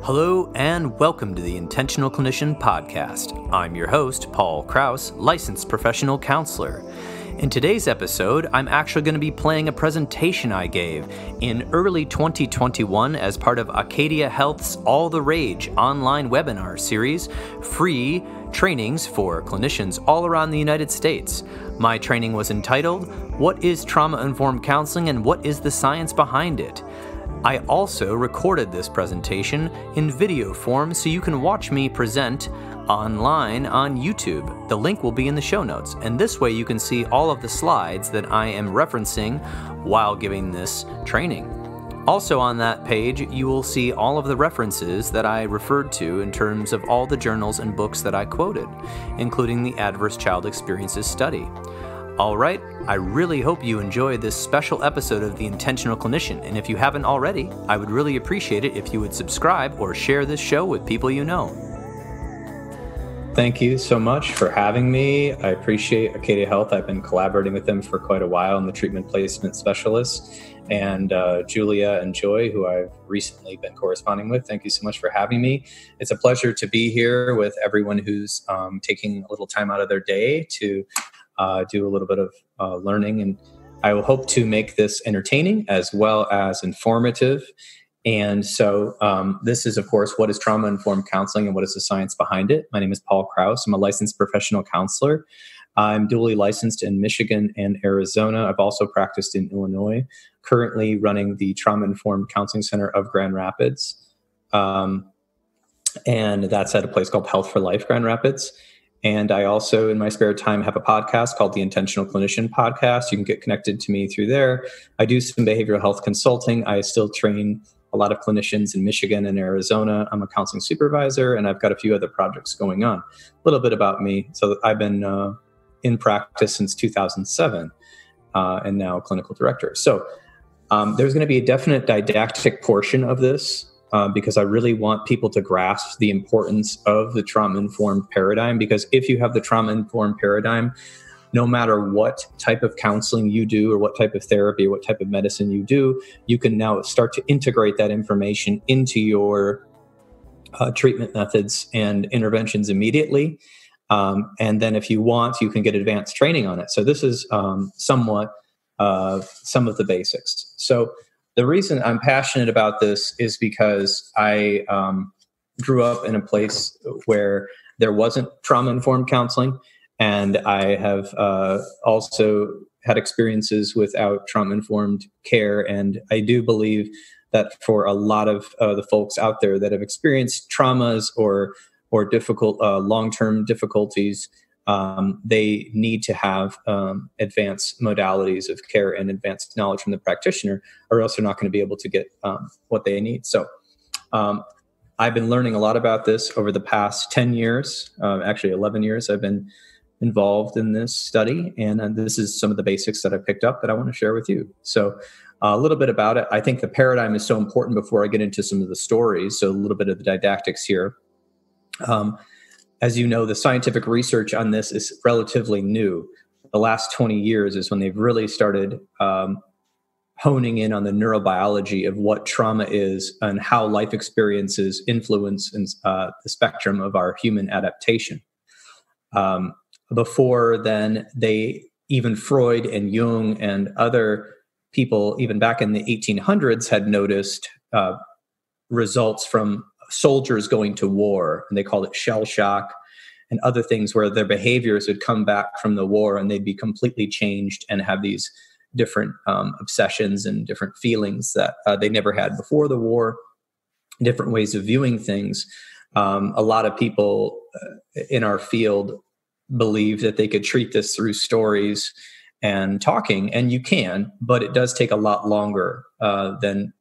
Hello and welcome to the Intentional Clinician podcast. I'm your host, Paul Krauss, licensed professional counselor. In today's episode, I'm actually going to be playing a presentation I gave in early 2021 as part of Acadia Health's All the Rage online webinar series, free trainings for clinicians all around the United States. My training was entitled, What is Trauma-Informed Counseling and What is the Science Behind It? I also recorded this presentation in video form so you can watch me present online on YouTube. The link will be in the show notes, and this way you can see all of the slides that I am referencing while giving this training. Also on that page, you will see all of the references that I referred to in terms of all the journals and books that I quoted, including the Adverse Child Experiences Study. All right, I really hope you enjoy this special episode of The Intentional Clinician, and if you haven't already, I would really appreciate it if you would subscribe or share this show with people you know. Thank you so much for having me. I appreciate Acadia Health. I've been collaborating with them for quite a while. I'm the treatment placement specialist. And Julia and Joy, who I've recently been corresponding with, thank you so much for having me. It's a pleasure to be here with everyone who's taking a little time out of their day to do a little bit of learning. And I will hope to make this entertaining as well as informative. And so this is, of course, what is trauma-informed counseling and what is the science behind it? My name is Paul Krauss. I'm a licensed professional counselor. I'm dually licensed in Michigan and Arizona. I've also practiced in Illinois, currently running the Trauma-Informed Counseling Center of Grand Rapids. And that's at a place called Health for Life, Grand Rapids. And I also, in my spare time, have a podcast called the Intentional Clinician Podcast. You can get connected to me through there. I do some behavioral health consulting. I still train a lot of clinicians in Michigan and Arizona. I'm a counseling supervisor, and I've got a few other projects going on. A little bit about me. So I've been in practice since 2007 and now clinical director. So there's going to be a definite didactic portion of this. Because I really want people to grasp the importance of the trauma-informed paradigm. Because if you have the trauma-informed paradigm, no matter what type of counseling you do or what type of therapy or what type of medicine you do, you can now start to integrate that information into your treatment methods and interventions immediately. And then if you want, you can get advanced training on it. So this is somewhat some of the basics. So the reason I'm passionate about this is because I grew up in a place where there wasn't trauma-informed counseling, and I have also had experiences without trauma-informed care. And I do believe that for a lot of the folks out there that have experienced traumas or difficult long-term difficulties, they need to have advanced modalities of care and advanced knowledge from the practitioner, or else they're not going to be able to get what they need. So I've been learning a lot about this over the past 10 years, actually 11 years I've been involved in this study. And this is some of the basics that I picked up that I want to share with you. So a little bit about it. I think the paradigm is so important before I get into some of the stories. So a little bit of the didactics here. As you know, the scientific research on this is relatively new. The last 20 years is when they've really started honing in on the neurobiology of what trauma is and how life experiences influence the spectrum of our human adaptation. Before then, even Freud and Jung and other people, even back in the 1800s, had noticed results from soldiers going to war, and they called it shell shock and other things where their behaviors would come back from the war and they'd be completely changed and have these different obsessions and different feelings that they never had before the war, different ways of viewing things. A lot of people in our field believe that they could treat this through stories and talking, and you can, but it does take a lot longer than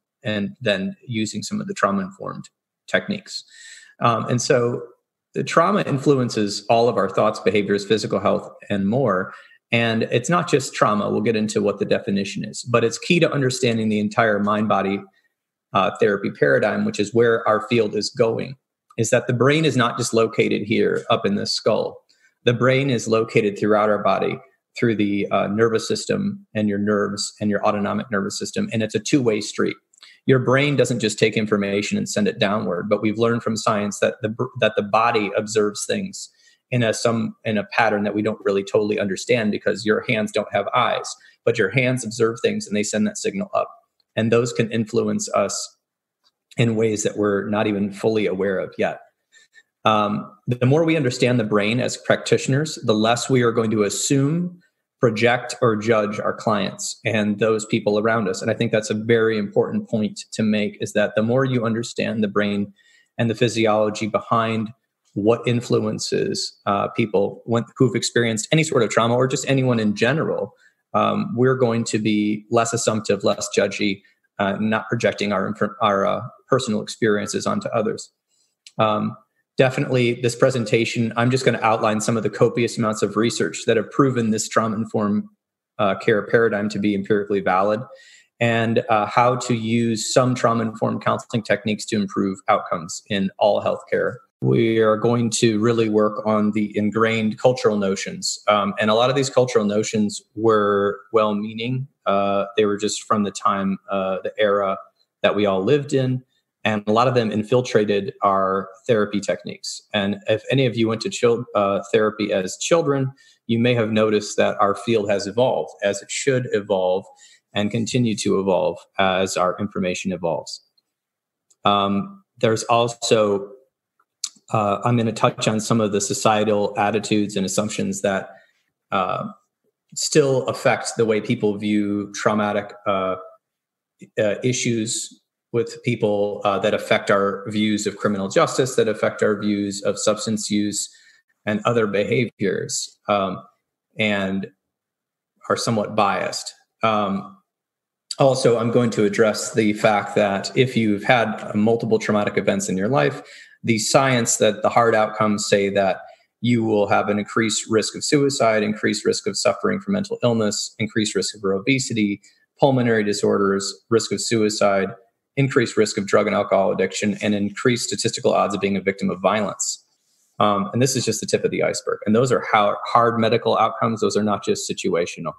using some of the trauma-informed techniques. And so the trauma influences all of our thoughts, behaviors, physical health, and more. And it's not just trauma. We'll get into what the definition is, but it's key to understanding the entire mind-body therapy paradigm, which is where our field is going, is that the brain is not just located here up in the skull. The brain is located throughout our body through the nervous system and your nerves and your autonomic nervous system. And it's a two-way street. your brain doesn't just take information and send it downward, but we've learned from science that the body observes things in a pattern that we don't really totally understand, because your hands don't have eyes, but your hands observe things and they send that signal up. And those can influence us in ways that we're not even fully aware of yet. The more we understand the brain as practitioners, the less we are going to assume, project, or judge our clients and those people around us. And I think that's a very important point to make, is that the more you understand the brain and the physiology behind what influences people who've experienced any sort of trauma, or just anyone in general, we're going to be less assumptive, less judgy, not projecting our personal experiences onto others. Definitely, this presentation, I'm just going to outline some of the copious amounts of research that have proven this trauma-informed care paradigm to be empirically valid, and how to use some trauma-informed counseling techniques to improve outcomes in all healthcare. We are going to really work on the ingrained cultural notions. And a lot of these cultural notions were well-meaning. They were just from the time, the era that we all lived in. And a lot of them infiltrated our therapy techniques. And if any of you went to therapy as children, you may have noticed that our field has evolved, as it should evolve and continue to evolve as our information evolves. There's also, I'm going to touch on some of the societal attitudes and assumptions that still affect the way people view traumatic issues with people, that affect our views of criminal justice, that affect our views of substance use and other behaviors, and are somewhat biased. Also, I'm going to address the fact that if you've had multiple traumatic events in your life, the science that the hard outcomes say that you will have an increased risk of suicide, increased risk of suffering from mental illness, increased risk of obesity, pulmonary disorders, risk of suicide, increased risk of drug and alcohol addiction, and increased statistical odds of being a victim of violence. And this is just the tip of the iceberg. And those are hard medical outcomes. Those are not just situational.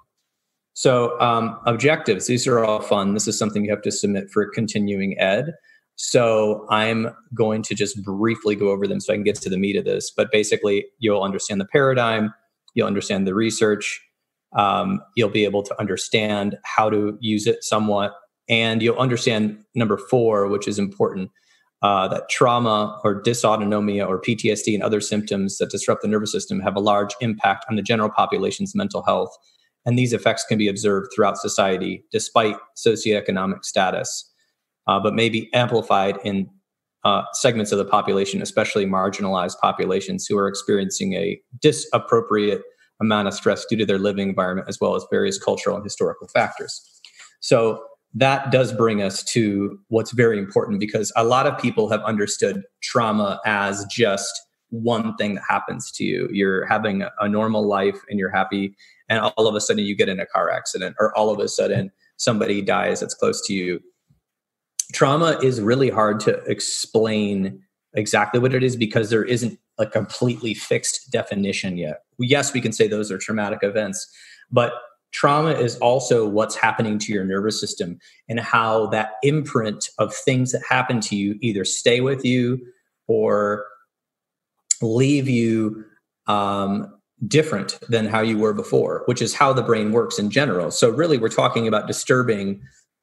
So objectives, these are all fun. This is something you have to submit for continuing ed. So I'm going to just briefly go over them so I can get to the meat of this. But basically, you'll understand the paradigm, you'll understand the research, you'll be able to understand how to use it somewhat, and you'll understand number 4, which is important, that trauma or dysautonomia or PTSD and other symptoms that disrupt the nervous system have a large impact on the general population's mental health. And these effects can be observed throughout society despite socioeconomic status, but may be amplified in segments of the population, especially marginalized populations who are experiencing a disappropriate amount of stress due to their living environment, as well as various cultural and historical factors. So that does bring us to what's very important, because a lot of people have understood trauma as just one thing that happens to you. You're having a normal life and you're happy, and all of a sudden you get in a car accident, or all of a sudden somebody dies that's close to you. Trauma is really hard to explain exactly what it is, because there isn't a completely fixed definition yet. Yes, we can say those are traumatic events, but trauma is also what's happening to your nervous system, and how that imprint of things that happen to you either stay with you or leave you different than how you were before, which is how the brain works in general. So really, we're talking about disturbing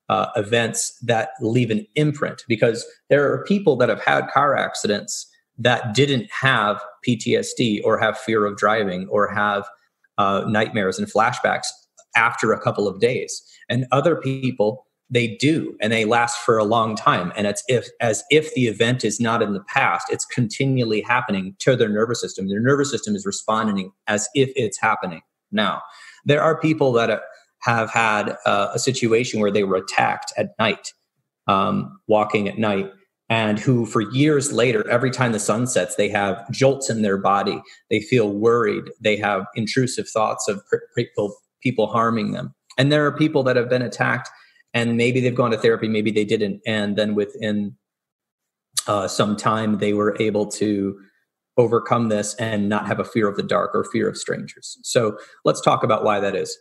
events that leave an imprint, because there are people that have had car accidents that didn't have PTSD or have fear of driving or have nightmares and flashbacks after a couple of days. And other people, they do, and they last for a long time. And it's as if the event is not in the past, it's continually happening to their nervous system. Their nervous system is responding as if it's happening now. There are people that have had a situation where they were attacked at night, walking at night, and who for years later, every time the sun sets, they have jolts in their body. They feel worried. They have intrusive thoughts of people harming them. And there are people that have been attacked, and maybe they've gone to therapy, maybe they didn't. And then within some time, they were able to overcome this and not have a fear of the dark or fear of strangers. So let's talk about why that is.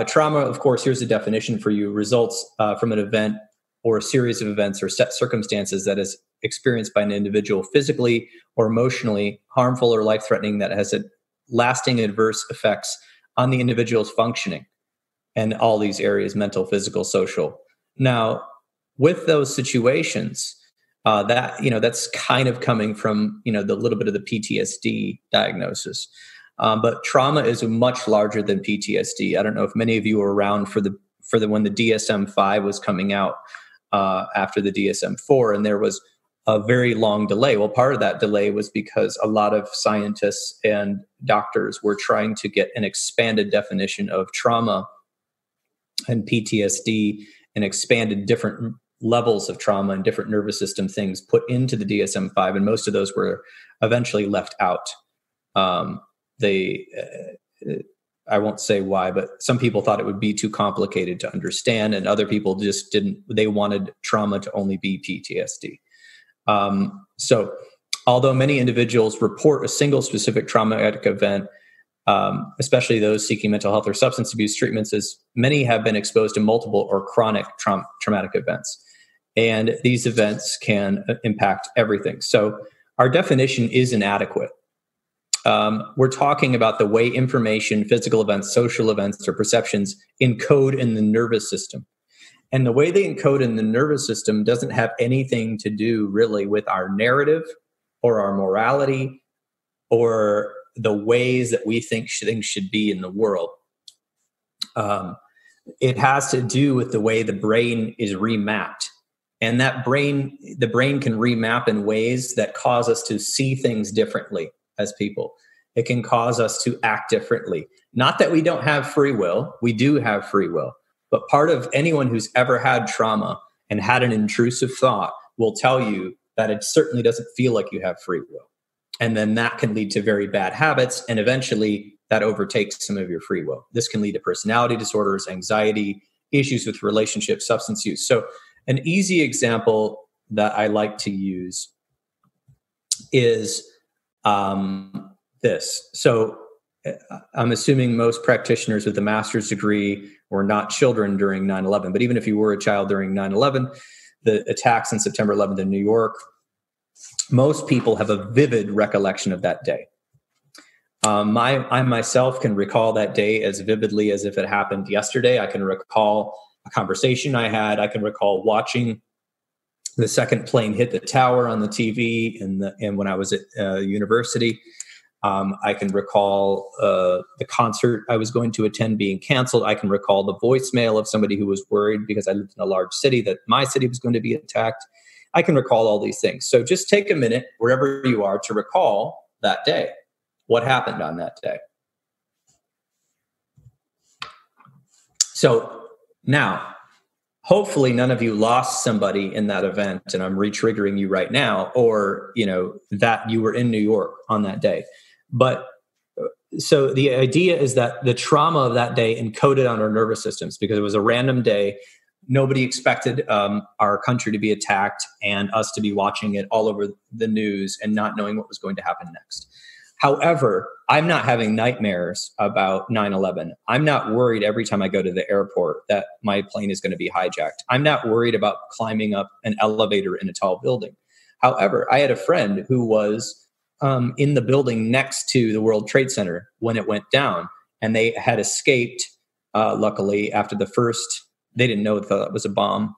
Trauma, of course, here's the definition for you, results from an event or a series of events or set circumstances that is experienced by an individual physically or emotionally harmful or life-threatening that has a lasting adverse effects on the individual's functioning and all these areas, mental, physical, social. Now, with those situations, that's kind of coming from, the little bit of the PTSD diagnosis. But trauma is much larger than PTSD. I don't know if many of you were around for the when the DSM-5 was coming out after the DSM-4, and there was a very long delay. Well, part of that delay was because a lot of scientists and doctors were trying to get an expanded definition of trauma and PTSD and expanded different levels of trauma and different nervous system things put into the DSM-5, and most of those were eventually left out. I won't say why, but some people thought it would be too complicated to understand, and other people just didn't. They wanted trauma to only be PTSD. So although many individuals report a single specific traumatic event, especially those seeking mental health or substance abuse treatments, as many have been exposed to multiple or chronic traumatic events. And these events can impact everything. So our definition is inadequate. We're talking about the way information, physical events, social events, or perceptions encode in the nervous system. And the way they encode in the nervous system doesn't have anything to do really with our narrative or our morality or the ways that we think things should be in the world. It has to do with the way the brain is remapped. And the brain can remap in ways that cause us to see things differently as people. It can cause us to act differently. Not that we don't have free will. We do have free will. But part of anyone who's ever had trauma and had an intrusive thought will tell you that it certainly doesn't feel like you have free will. And then that can lead to very bad habits. And eventually that overtakes some of your free will. This can lead to personality disorders, anxiety, issues with relationships, substance use. So an easy example that I like to use is this. So I'm assuming most practitioners with a master's degree were not children during 9/11. But even if you were a child during 9/11, the attacks on September 11th in New York, most people have a vivid recollection of that day. I myself can recall that day as vividly as if it happened yesterday. I can recall a conversation I had. I can recall watching the second plane hit the tower on the TV and when I was at university. I can recall the concert I was going to attend being canceled. I can recall the voicemail of somebody who was worried because I lived in a large city that my city was going to be attacked. I can recall all these things. So just take a minute, wherever you are, to recall that day. What happened on that day? So now, hopefully none of you lost somebody in that event, and I'm re-triggering you right now, or that you were in New York on that day. But so the idea is that the trauma of that day encoded on our nervous systems because it was a random day. Nobody expected our country to be attacked and us to be watching it all over the news and not knowing what was going to happen next. However, I'm not having nightmares about 9/11. I'm not worried every time I go to the airport that my plane is going to be hijacked. I'm not worried about climbing up an elevator in a tall building. However, I had a friend who was in the building next to the World Trade Center when it went down, and they had escaped, luckily, after the first. They didn't know that it was a bomb.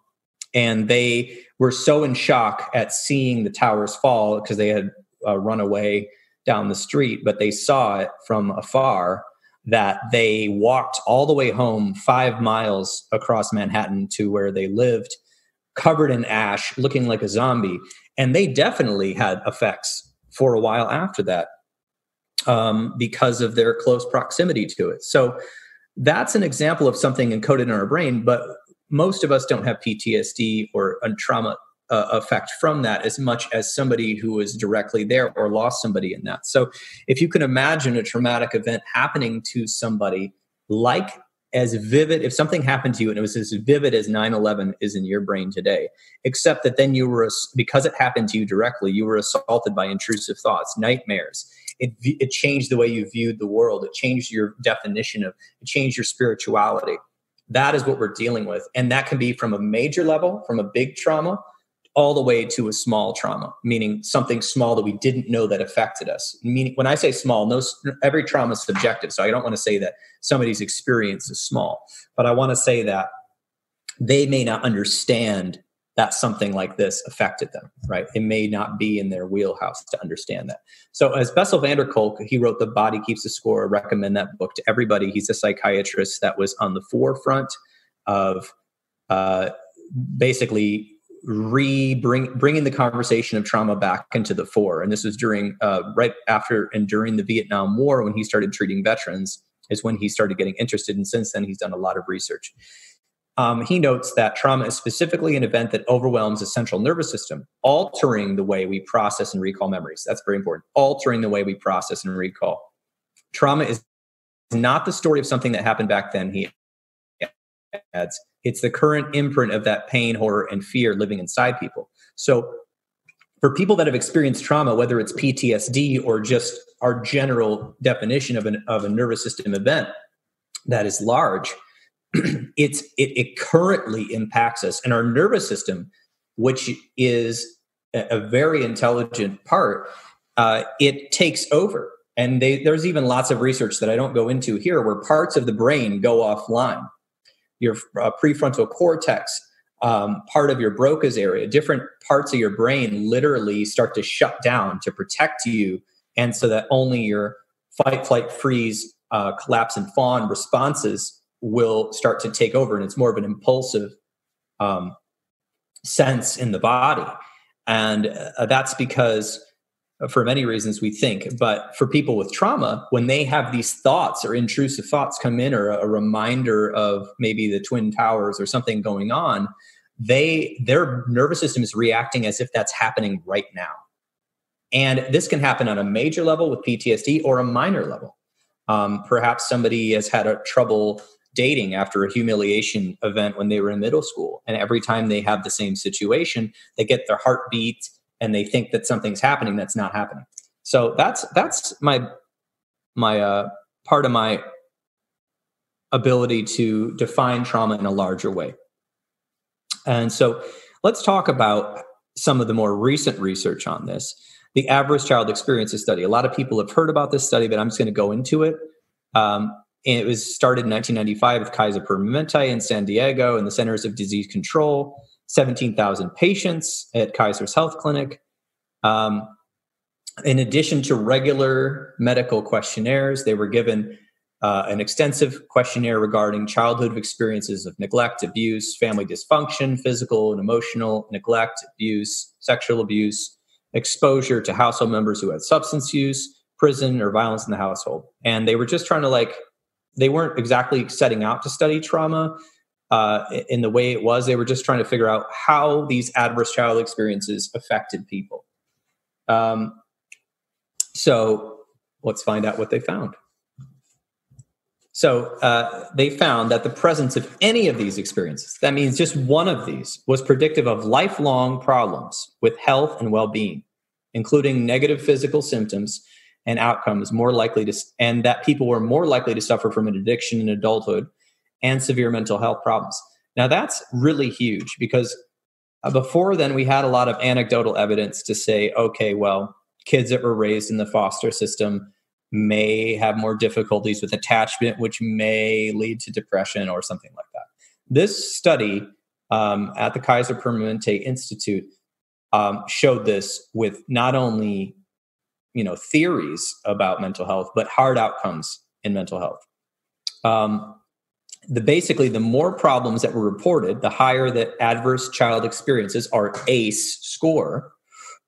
And they were so in shock at seeing the towers fall because they had run away down the street, but they saw it from afar, that they walked all the way home 5 miles across Manhattan to where they lived, covered in ash, looking like a zombie. And they definitely had effects for a while after that because of their close proximity to it. So that's an example of something encoded in our brain, but most of us don't have PTSD or a trauma effect from that as much as somebody who was directly there or lost somebody in that. So if you can imagine a traumatic event happening to somebody like as vivid, if something happened to you and it was as vivid as 9/11 is in your brain today, except that then you were, because it happened to you directly, you were assaulted by intrusive thoughts, nightmares. It changed the way you viewed the world. It changed your definition it changed your spirituality. That is what we're dealing with. And that can be from a major level, from a big trauma, all the way to a small trauma, meaning something small that we didn't know that affected us. Meaning, when I say small, every trauma is subjective. So I don't want to say that somebody's experience is small, but I want to say that they may not understand that something like this affected them, right? It may not be in their wheelhouse to understand that. So as Bessel van der Kolk, he wrote The Body Keeps the Score. I recommend that book to everybody. He's a psychiatrist that was on the forefront of basically bringing the conversation of trauma back into the fore. And this was during right after and during the Vietnam War, when he started treating veterans, is when he started getting interested. And since then, he's done a lot of research. He notes that trauma is specifically an event that overwhelms the central nervous system, altering the way we process and recall memories. That's very important. Altering the way we process and recall. Trauma is not the story of something that happened back then, he adds. It's the current imprint of that pain, horror, and fear living inside people. So for people that have experienced trauma, whether it's PTSD or just our general definition of a nervous system event that is large, it currently impacts us. And our nervous system, which is a very intelligent part, it takes over. And there's even lots of research that I don't go into here where parts of the brain go offline. Your prefrontal cortex, part of your Broca's area, different parts of your brain literally start to shut down to protect you. And so that only your fight, flight, freeze, collapse, and fawn responses will start to take over. And it's more of an impulsive sense in the body. And that's because, for many reasons, we think. But for people with trauma, when they have these thoughts or intrusive thoughts come in, or a reminder of maybe the Twin Towers or something going on, their nervous system is reacting as if that's happening right now. And this can happen on a major level with PTSD or a minor level. Perhaps somebody has had a trouble dating after a humiliation event when they were in middle school. And every time they have the same situation, they get their heartbeat and they think that something's happening that's not happening. So that's my part of my ability to define trauma in a larger way. And so let's talk about some of the more recent research on this. The Average Child Experiences Study. A lot of people have heard about this study, but I'm just going to go into it. And it was started in 1995 with Kaiser Permanente in San Diego and the Centers of Disease Control, 17,000 patients at Kaiser's Health Clinic. In addition to regular medical questionnaires, they were given an extensive questionnaire regarding childhood experiences of neglect, abuse, family dysfunction, physical and emotional neglect, abuse, sexual abuse, exposure to household members who had substance use, prison, or violence in the household. And they were just trying to they weren't exactly setting out to study trauma in the way it was. They were just trying to figure out how these adverse child experiences affected people. So let's find out what they found. So they found that the presence of any of these experiences, that means just one of these, was predictive of lifelong problems with health and well-being, including negative physical symptoms and outcomes and that people were more likely to suffer from an addiction in adulthood and severe mental health problems. Now that's really huge because before then we had a lot of anecdotal evidence to say, okay, well, kids that were raised in the foster system may have more difficulties with attachment, which may lead to depression or something like that. This study at the Kaiser Permanente Institute showed this with not only theories about mental health, but hard outcomes in mental health. Basically, the more problems that were reported, the higher the adverse child experiences, or ACE score,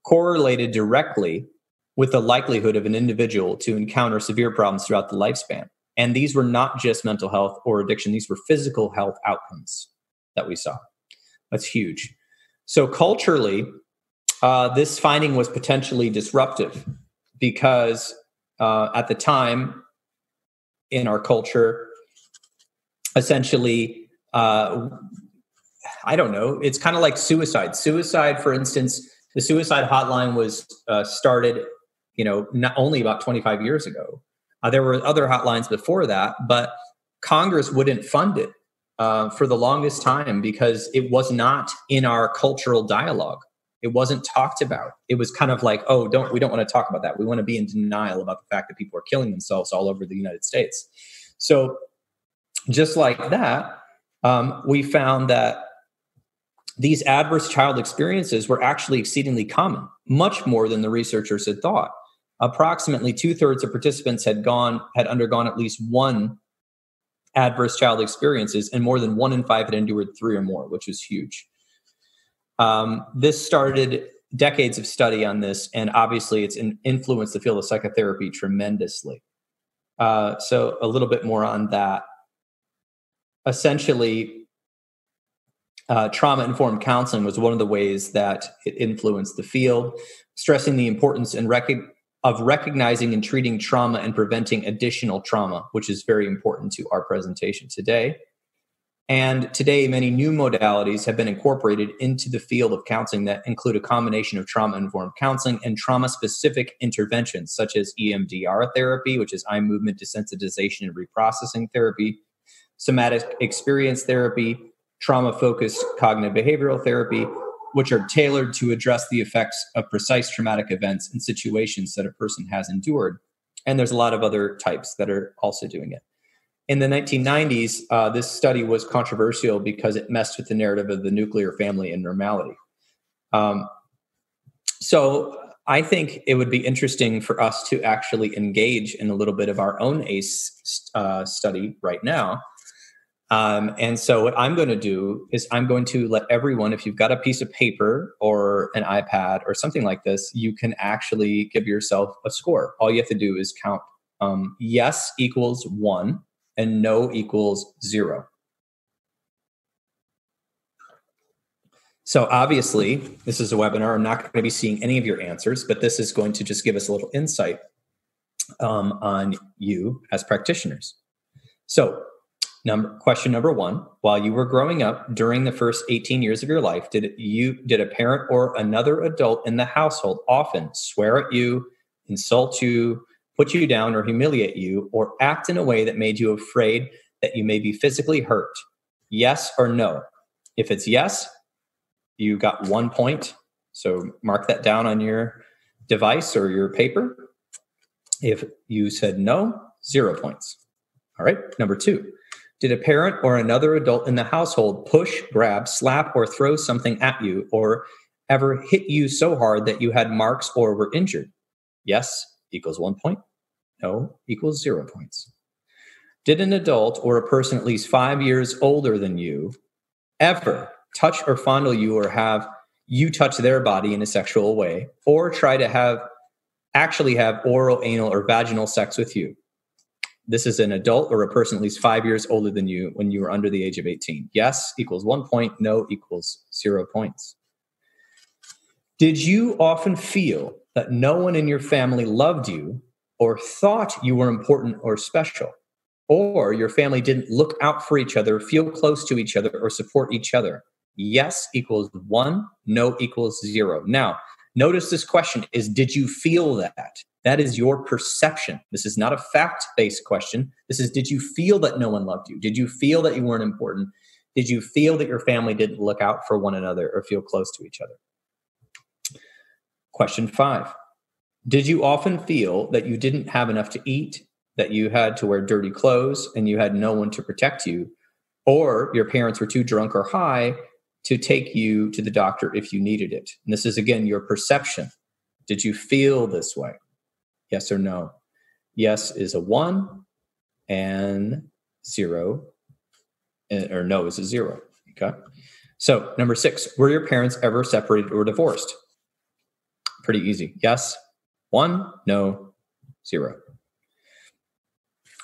correlated directly with the likelihood of an individual to encounter severe problems throughout the lifespan. And these were not just mental health or addiction. These were physical health outcomes that we saw. That's huge. So culturally, this finding was potentially disruptive because at the time in our culture, essentially, I don't know, it's kind of like suicide. Suicide, for instance, the suicide hotline was started, not only about 25 years ago. There were other hotlines before that, but Congress wouldn't fund it for the longest time because it was not in our cultural dialogue. It wasn't talked about. It was kind of like, oh, we don't want to talk about that. We want to be in denial about the fact that people are killing themselves all over the United States. So just like that, we found that these adverse child experiences were actually exceedingly common, much more than the researchers had thought. Approximately 2/3 of participants had undergone at least one adverse child experiences, and more than 1 in 5 had endured 3 or more, which was huge. This started decades of study on this, and obviously it's influenced the field of psychotherapy tremendously. So a little bit more on that. Essentially, trauma-informed counseling was one of the ways that it influenced the field, stressing the importance of recognizing and treating trauma and preventing additional trauma, which is very important to our presentation today. And today, many new modalities have been incorporated into the field of counseling that include a combination of trauma-informed counseling and trauma-specific interventions, such as EMDR therapy, which is eye movement desensitization and reprocessing therapy, somatic experience therapy, trauma-focused cognitive behavioral therapy, which are tailored to address the effects of precise traumatic events and situations that a person has endured. And there's a lot of other types that are also doing it. In the 1990s, this study was controversial because it messed with the narrative of the nuclear family and normality. So I think it would be interesting for us to actually engage in a little bit of our own ACE study right now. And so what I'm going to do is I'm going to let everyone, if you've got a piece of paper or an iPad or something like this, you can actually give yourself a score. All you have to do is count yes equals 1 and no equals 0. So obviously, this is a webinar. I'm not going to be seeing any of your answers, but this is going to just give us a little insight on you as practitioners. So question number 1, while you were growing up during the first 18 years of your life, did a parent or another adult in the household often swear at you, insult you, put you down, or humiliate you, or act in a way that made you afraid that you may be physically hurt? Yes or no? If it's yes, you got 1 point. So mark that down on your device or your paper. If you said no, 0 points. All right. Number 2, did a parent or another adult in the household push, grab, slap, or throw something at you, or ever hit you so hard that you had marks or were injured? Yes equals 1 point. No equals 0 points. Did an adult or a person at least 5 years older than you ever touch or fondle you, or have you touch their body in a sexual way, or try to actually have oral, anal, or vaginal sex with you? This is an adult or a person at least 5 years older than you when you were under the age of 18. Yes equals 1 point. No equals 0 points. Did you often feel that no one in your family loved you or thought you were important or special, or your family didn't look out for each other, feel close to each other, or support each other? Yes equals 1. No equals 0. Now, notice this question is, did you feel that? That is your perception. This is not a fact-based question. This is, did you feel that no one loved you? Did you feel that you weren't important? Did you feel that your family didn't look out for one another or feel close to each other? Question 5. Did you often feel that you didn't have enough to eat, that you had to wear dirty clothes, and you had no one to protect you, or your parents were too drunk or high to take you to the doctor if you needed it? And this is, again, your perception. Did you feel this way? Yes or no? Yes is a 1, and 0, or no is a 0. Okay. So number 6, were your parents ever separated or divorced? Pretty easy. Yes, 1, no, 0.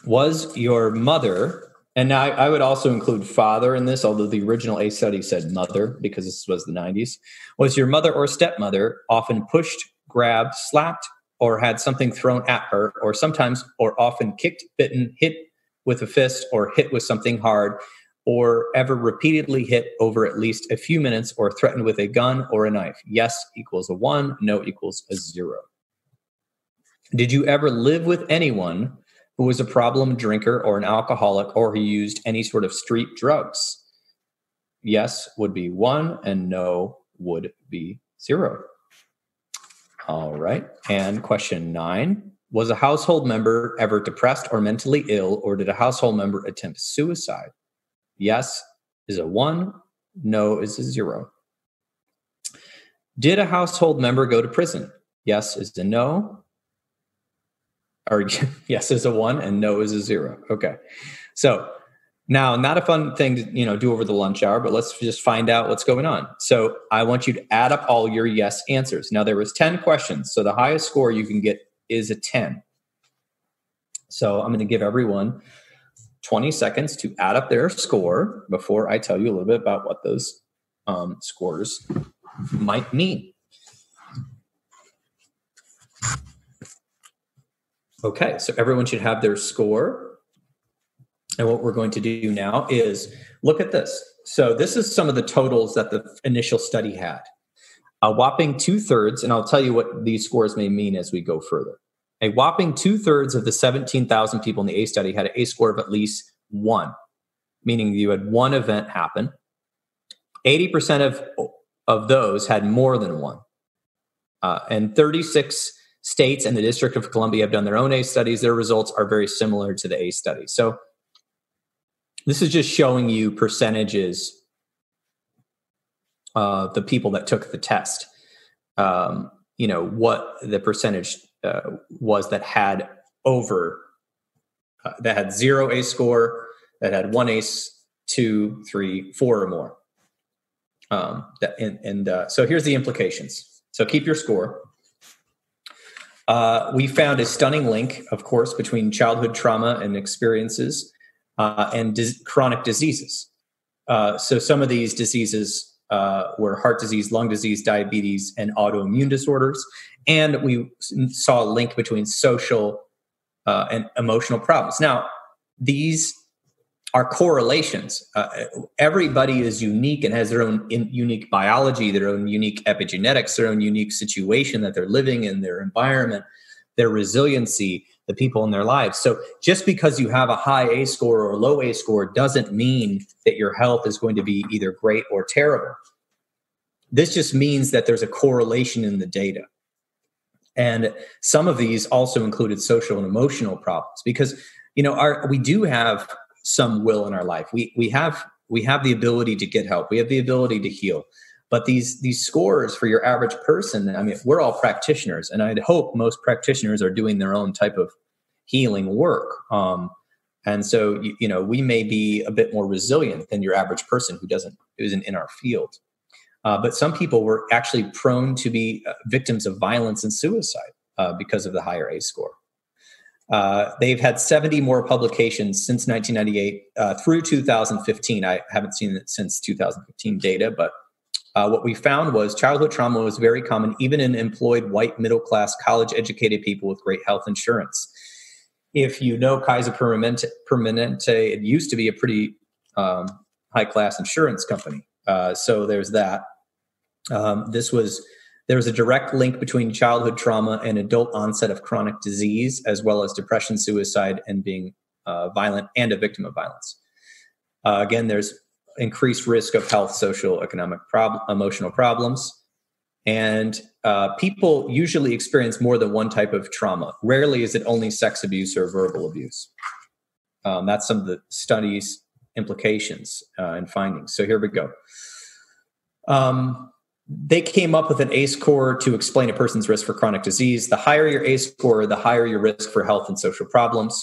Was your mother, and now I would also include father in this, although the original ACE study said mother because this was the 90s. Was your mother or stepmother often pushed, grabbed, slapped, or had something thrown at her, or sometimes or often kicked, bitten, hit with a fist, or hit with something hard, or ever repeatedly hit over at least a few minutes, or threatened with a gun or a knife? Yes equals a 1, no equals a 0. Did you ever live with anyone who was a problem drinker or an alcoholic, or who used any sort of street drugs? Yes would be 1, and no would be 0. All right. And question 9, was a household member ever depressed or mentally ill, or did a household member attempt suicide? Yes is a 1, no is a 0. Did a household member go to prison? Yes is a no, or yes is a 1 and no is a 0. Okay. So now, not a fun thing to do over the lunch hour, but let's just find out what's going on. So I want you to add up all your yes answers. Now, there was 10 questions, so the highest score you can get is a 10. So I'm going to give everyone 20 seconds to add up their score before I tell you a little bit about what those scores might mean. Okay, so everyone should have their score. And what we're going to do now is look at this. So this is some of the totals that the initial study had. A whopping 2/3, and I'll tell you what these scores may mean as we go further. A whopping 2/3 of the 17,000 people in the A study had an A score of at least 1, meaning you had one event happen. 80% of those had more than 1. And 36 states and the District of Columbia have done their own A studies. Their results are very similar to the A study. So this is just showing you percentages of the people that took the test. What the percentage was that had that had 0 A score, that had 1 ACE, 2, 3, 4 or more. So here's the implications. So keep your score. We found a stunning link, of course, between childhood trauma and experiences and chronic diseases. So some of these diseases were heart disease, lung disease, diabetes, and autoimmune disorders. And we saw a link between social and emotional problems. Now, these are correlations. Everybody is unique and has their own unique biology, their own unique epigenetics, their own unique situation that they're living in, their environment, their resiliency, the people in their lives. So just because you have a high A score or a low A score doesn't mean that your health is going to be either great or terrible. This just means that there's a correlation in the data. And some of these also included social and emotional problems because, we do have some will in our life. We have the ability to get help. We have the ability to heal. But these scores for your average person, we're all practitioners, and I'd hope most practitioners are doing their own type of healing work. And so, we may be a bit more resilient than your average person who isn't in our field. But some people were actually prone to be victims of violence and suicide because of the higher A score. They've had 70 more publications since 1998 through 2015. I haven't seen it since 2015 data, but what we found was childhood trauma was very common even in employed white middle-class college-educated people with great health insurance. If you know Kaiser Permanente, it used to be a pretty high-class insurance company. So there's that. There was a direct link between childhood trauma and adult onset of chronic disease, as well as depression, suicide, and being violent and a victim of violence. Again, there's increased risk of health, social, economic, emotional problems. And people usually experience more than one type of trauma. Rarely is it only sex abuse or verbal abuse. That's some of the studies' implications and findings. So here we go. They came up with an A score to explain a person's risk for chronic disease. The higher your A score, the higher your risk for health and social problems.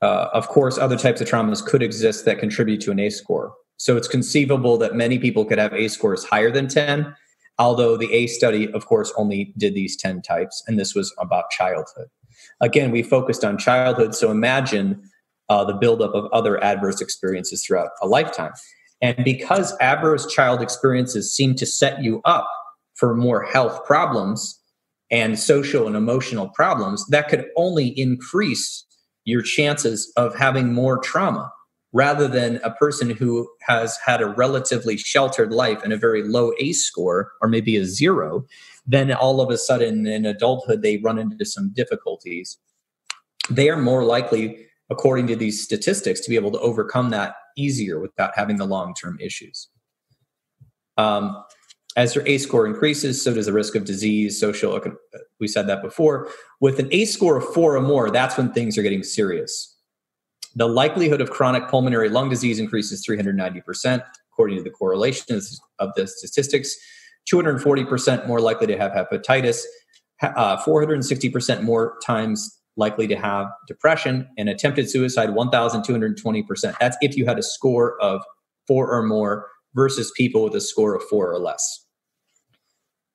Of course, other types of traumas could exist that contribute to an A score. So it's conceivable that many people could have A scores higher than 10, although the A study, of course, only did these 10 types, and this was about childhood. Again, we focused on childhood, so imagine the buildup of other adverse experiences throughout a lifetime. And because adverse child experiences seem to set you up for more health problems and social and emotional problems, that could only increase your chances of having more trauma rather than a person who has had a relatively sheltered life and a very low ACE score, or maybe a 0, then all of a sudden in adulthood, they run into some difficulties they are more likely, according to these statistics, to be able to overcome that easier without having the long-term issues. As their ACE score increases, so does the risk of disease, social, we said that before. With an ACE score of 4 or more, that's when things are getting serious. The likelihood of chronic pulmonary lung disease increases 390%, according to the correlation of the statistics. 240% more likely to have hepatitis, 460% more times likely to have depression, and attempted suicide 1,220%. That's if you had a score of 4 or more versus people with a score of 4 or less.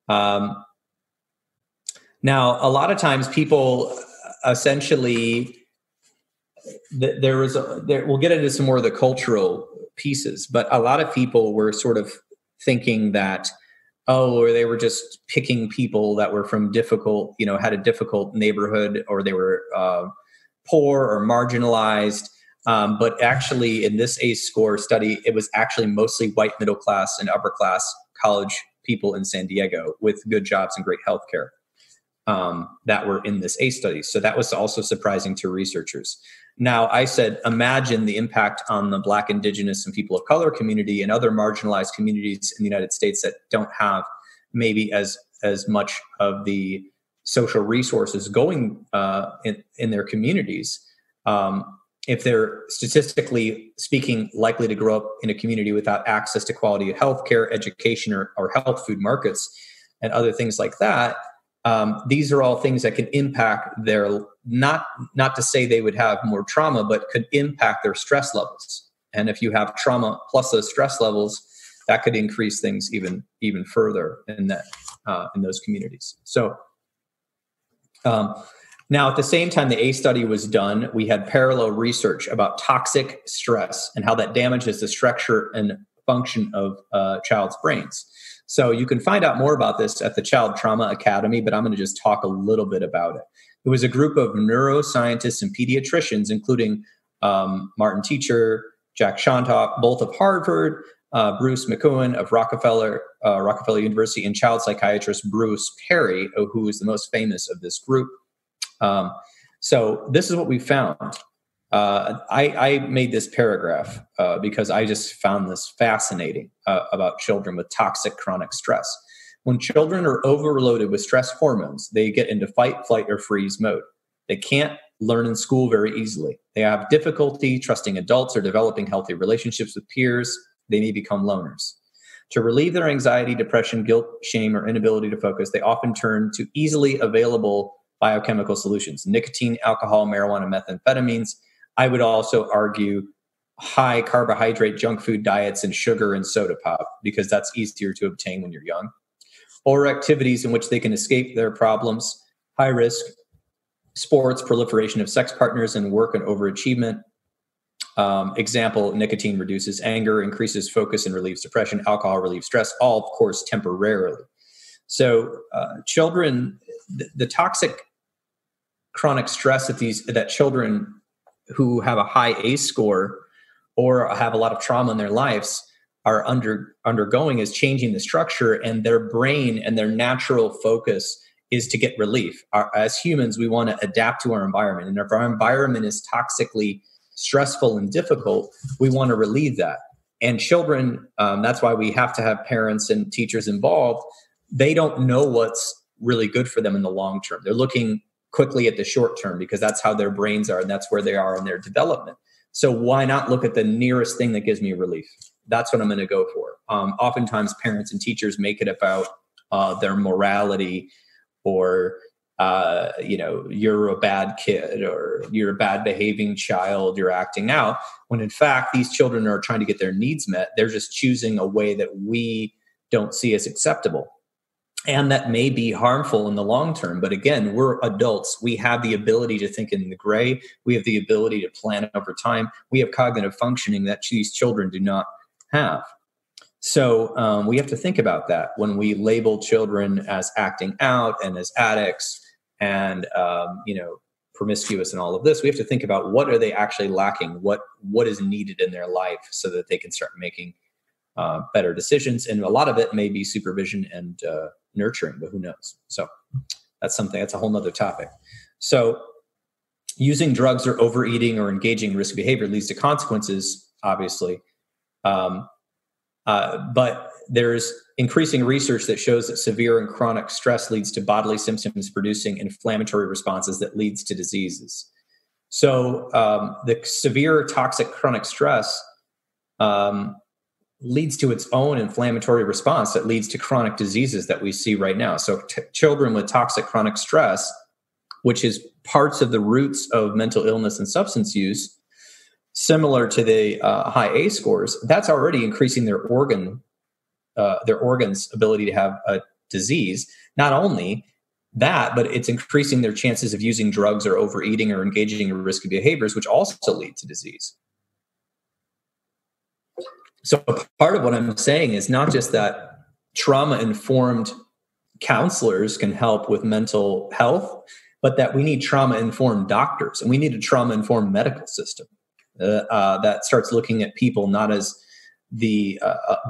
Now, a lot of times people essentially, we'll get into some more of the cultural pieces, but a lot of people were sort of thinking that, or they were just picking people that were from difficult, had a difficult neighborhood, or they were poor or marginalized. But actually, in this ACE score study, it was actually mostly white middle class and upper class college people in San Diego with good jobs and great healthcare that were in this ACE study. So that was also surprising to researchers. Now, I said, imagine the impact on the Black, Indigenous, and people of color community and other marginalized communities in the United States that don't have maybe as much of the social resources going in their communities. If they're statistically speaking likely to grow up in a community without access to quality healthcare, education, or health food markets, and other things like that, these are all things that can impact their, not to say they would have more trauma, but could impact their stress levels. And if you have trauma plus those stress levels, that could increase things even further in those communities. So now, at the same time the ACE study was done, we had parallel research about toxic stress and how that damages the structure and function of child's brains. So you can find out more about this at the Child Trauma Academy, but I'm going to just talk a little bit about it. It was a group of neuroscientists and pediatricians, including Martin Teacher, Jack Shontoff, both of Harvard, Bruce McEwen of Rockefeller University, and child psychiatrist Bruce Perry, who is the most famous of this group. So this is what we found. I made this paragraph because I just found this fascinating about children with toxic chronic stress. When children are overloaded with stress hormones, they get into fight, flight, or freeze mode. They can't learn in school very easily. They have difficulty trusting adults or developing healthy relationships with peers. They may become loners. To relieve their anxiety, depression, guilt, shame, or inability to focus, they often turn to easily available biochemical solutions: nicotine, alcohol, marijuana, methamphetamines. I would also argue high carbohydrate junk food diets and sugar and soda pop, because that's easier to obtain when you're young. Or activities in which they can escape their problems: high risk sports, proliferation of sex partners, and work and overachievement. Example, nicotine reduces anger, increases focus, and relieves depression. Alcohol relieves stress, all, of course, temporarily. So children, the toxic chronic stress that children who have a high ACE score or have a lot of trauma in their lives are undergoing is changing the structure, and their brain and their natural focus is to get relief. As humans, we want to adapt to our environment. And if our environment is toxically stressful and difficult, we want to relieve that. And children, that's why we have to have parents and teachers involved. They don't know what's really good for them in the long term. They're looking quickly at the short term because that's how their brains are and that's where they are in their development. So why not look at the nearest thing that gives me relief? That's what I'm going to go for. Oftentimes parents and teachers make it about their morality, or you're a bad kid, or you're a bad behaving child, you're acting out, when in fact these children are trying to get their needs met. They're just choosing a way that we don't see as acceptable. And that may be harmful in the long term. But again, we're adults. We have the ability to think in the gray. We have the ability to plan over time. We have cognitive functioning that these children do not have. So we have to think about that when we label children as acting out and as addicts and promiscuous and all of this. We have to think about what are they actually lacking, what is needed in their life so that they can start making better decisions. And a lot of it may be supervision and nurturing, but who knows? So that's a whole nother topic. So using drugs or overeating or engaging in risky behavior leads to consequences, obviously. But there's increasing research that shows that severe and chronic stress leads to bodily symptoms producing inflammatory responses that leads to diseases. So the severe toxic chronic stress leads to its own inflammatory response that leads to chronic diseases that we see right now. So children with toxic chronic stress, which is parts of the roots of mental illness and substance use, similar to the high A scores, that's already increasing their organs' ability to have a disease. Not only that, but it's increasing their chances of using drugs or overeating or engaging in risky behaviors, which also lead to disease. So part of what I'm saying is not just that trauma-informed counselors can help with mental health, but that we need trauma-informed doctors, and we need a trauma-informed medical system that starts looking at people not as the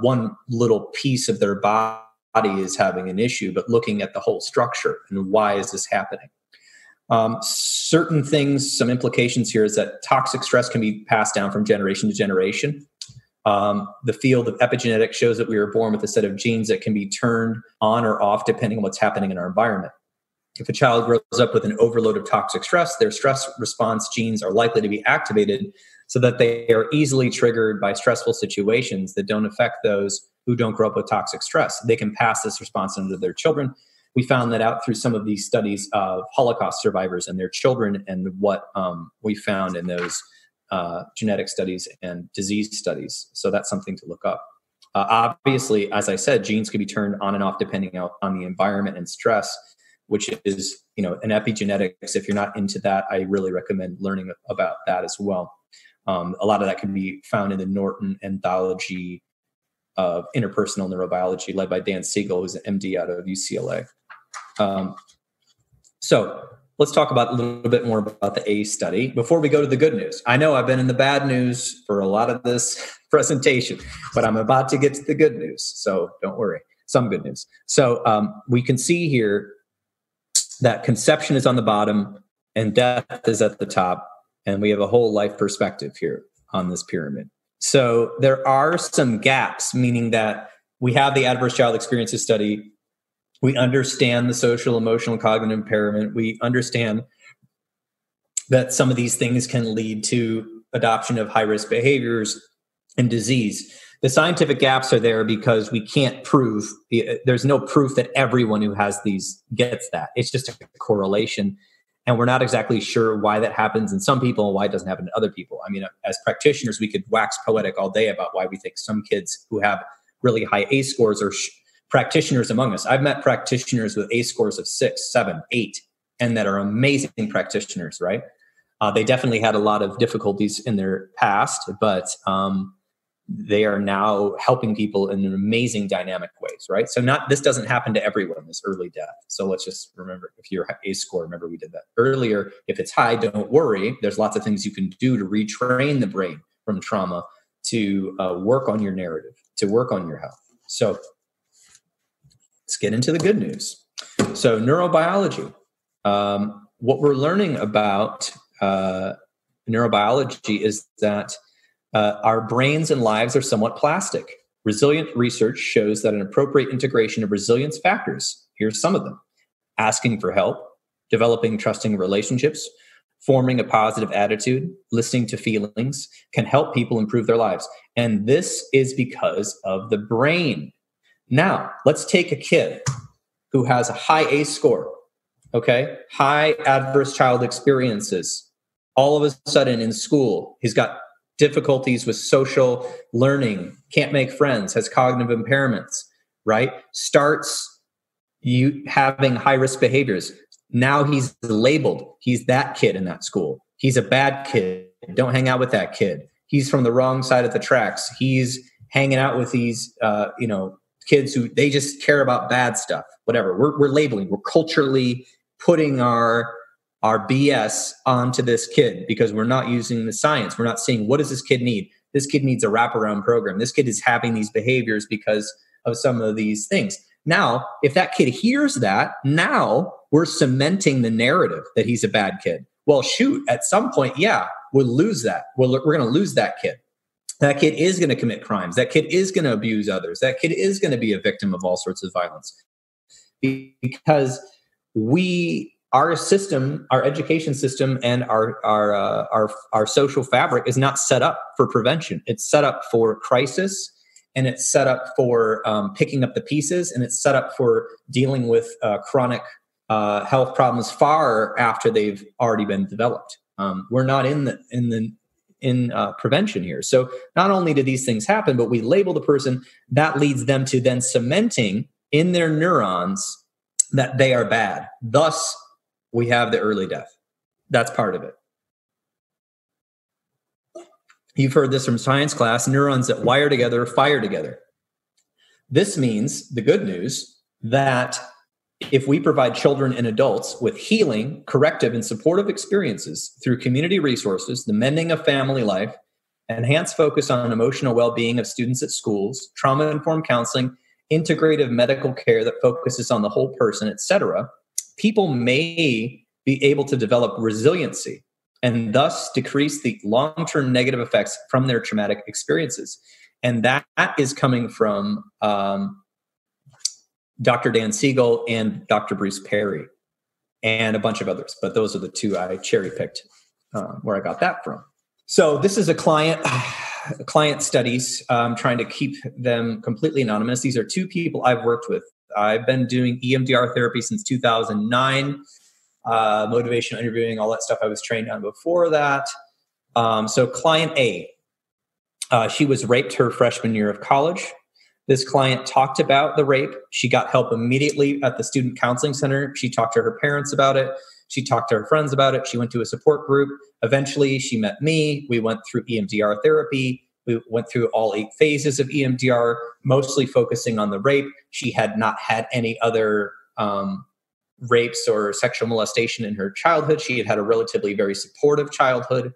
one little piece of their body is having an issue, but looking at the whole structure and why is this happening. Certain things, some implications here is that toxic stress can be passed down from generation to generation. The field of epigenetics shows that we were born with a set of genes that can be turned on or off depending on what's happening in our environment. If a child grows up with an overload of toxic stress, their stress response genes are likely to be activated so that they are easily triggered by stressful situations that don't affect those who don't grow up with toxic stress. They can pass this response on to their children. We found that out through some of these studies of Holocaust survivors and their children, and what we found in those genetic studies and disease studies. So that's something to look up. Obviously, as I said, genes can be turned on and off depending on the environment and stress, which is, an epigenetics. If you're not into that, I really recommend learning about that as well. A lot of that can be found in the Norton Anthology of Interpersonal Neurobiology, led by Dan Siegel, who's an MD out of UCLA. So let's talk about a little bit more about the A study before we go to the good news. I know I've been in the bad news for a lot of this presentation, but I'm about to get to the good news. So don't worry, some good news. So we can see here that conception is on the bottom and death is at the top. And we have a whole life perspective here on this pyramid. So there are some gaps, meaning that we have the adverse child experiences study. We understand the social, emotional, cognitive impairment. We understand that some of these things can lead to adoption of high-risk behaviors and disease. The scientific gaps are there because we can't prove, there's no proof that everyone who has these gets that. It's just a correlation. And we're not exactly sure why that happens in some people and why it doesn't happen to other people. I mean, as practitioners, we could wax poetic all day about why we think some kids who have really high A scores are practitioners among us. I've met practitioners with A scores of 6, 7, 8, and that are amazing practitioners, right? They definitely had a lot of difficulties in their past, but they are now helping people in amazing dynamic ways, right? So this doesn't happen to everyone, this early death. So let's just remember, if you're A score, remember we did that earlier. If it's high, don't worry. There's lots of things you can do to retrain the brain from trauma to work on your narrative, to work on your health. So let's get into the good news. So neurobiology. What we're learning about neurobiology is that our brains and lives are somewhat plastic. Resilient research shows that an appropriate integration of resilience factors, here's some of them: asking for help, developing trusting relationships, forming a positive attitude, listening to feelings, can help people improve their lives. And this is because of the brain. Now, let's take a kid who has a high A score, okay? High adverse child experiences. All of a sudden in school, he's got difficulties with social learning, can't make friends, has cognitive impairments, right? Starts having high-risk behaviors. Now he's labeled. He's that kid in that school. He's a bad kid. Don't hang out with that kid. He's from the wrong side of the tracks. He's hanging out with these, kids who they just care about bad stuff, whatever. We're labeling. We're culturally putting our BS onto this kid because we're not using the science. We're not seeing, what does this kid need? This kid needs a wraparound program. This kid is having these behaviors because of some of these things. Now, if that kid hears that, now we're cementing the narrative that he's a bad kid. well, shoot, at some point, yeah, we'll lose that. We're going to lose that kid. That kid is going to commit crimes. That kid is going to abuse others. That kid is going to be a victim of all sorts of violence, because our system, our education system, and our social fabric is not set up for prevention. It's set up for crisis, and it's set up for picking up the pieces, and it's set up for dealing with chronic health problems far after they've already been developed. We're not in prevention here. So not only do these things happen, but we label the person. That leads them to then cementing in their neurons that they are bad. Thus, we have the early death. That's part of it. You've heard this from science class: neurons that wire together, fire together. This means, the good news, that if we provide children and adults with healing, corrective, and supportive experiences through community resources, the mending of family life, enhanced focus on emotional well-being of students at schools, trauma-informed counseling, integrative medical care that focuses on the whole person, etc., people may be able to develop resiliency and thus decrease the long-term negative effects from their traumatic experiences. And that is coming from Dr. Dan Siegel and Dr. Bruce Perry and a bunch of others. But those are the two I cherry-picked where I got that from. So this is a client studies. I'm trying to keep them completely anonymous. These are two people I've worked with. I've been doing EMDR therapy since 2009, motivational interviewing, all that stuff I was trained on before that. So client A, she was raped her freshman year of college. This client talked about the rape. She got help immediately at the student counseling center. She talked to her parents about it. She talked to her friends about it. She went to a support group. Eventually, she met me. We went through EMDR therapy. We went through all 8 phases of EMDR, mostly focusing on the rape. She had not had any other rapes or sexual molestation in her childhood. She had had a relatively very supportive childhood.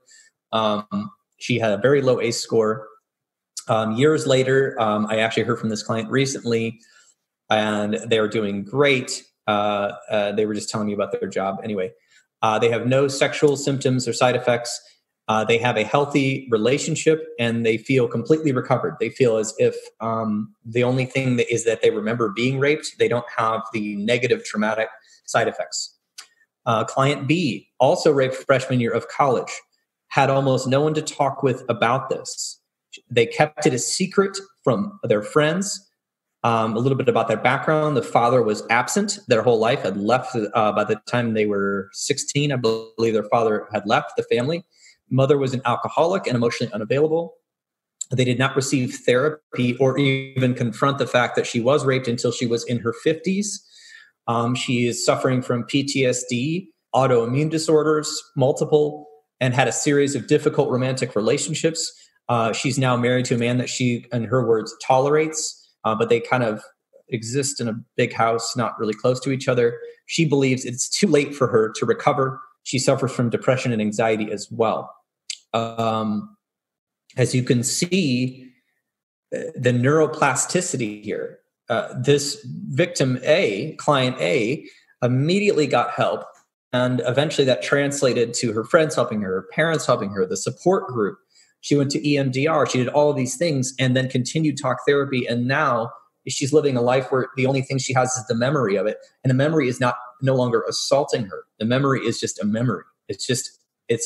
She had a very low ACE score. Years later, I actually heard from this client recently, and they're doing great. They were just telling me about their job. Anyway, they have no sexual symptoms or side effects. They have a healthy relationship, and they feel completely recovered. They feel as if the only thing that is that they remember being raped. They don't have the negative traumatic side effects. Client B, also raped freshman year of college, had almost no one to talk with about this. They kept it a secret from their friends. A little bit about their background. The father was absent their whole life, had left by the time they were 16. I believe their father had left the family. Mother was an alcoholic and emotionally unavailable. They did not receive therapy or even confront the fact that she was raped until she was in her 50s. She is suffering from PTSD, autoimmune disorders, multiple, and had a series of difficult romantic relationships. She's now married to a man that she, in her words, tolerates, but they kind of exist in a big house, not really close to each other. She believes it's too late for her to recover. She suffers from depression and anxiety as well. As you can see, the neuroplasticity here, this victim A, client A, immediately got help. And eventually that translated to her friends helping her parents helping her, the support group. She went to EMDR. She did all of these things and then continued talk therapy. And now she's living a life where the only thing she has is the memory of it. And the memory is no longer assaulting her. The memory is just a memory. It's just an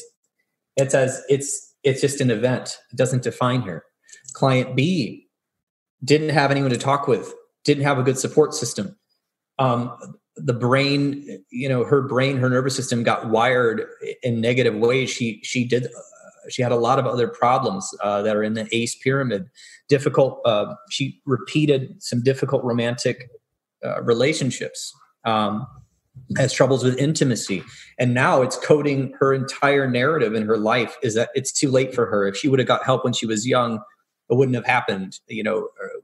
event. It doesn't define her. Client B didn't have anyone to talk with, didn't have a good support system. The brain, her nervous system got wired in negative ways. She had a lot of other problems that are in the ACE pyramid. She repeated some difficult romantic relationships, has troubles with intimacy. And now it's coding her entire narrative in her life is that it's too late for her. If she would have got help when she was young, it wouldn't have happened.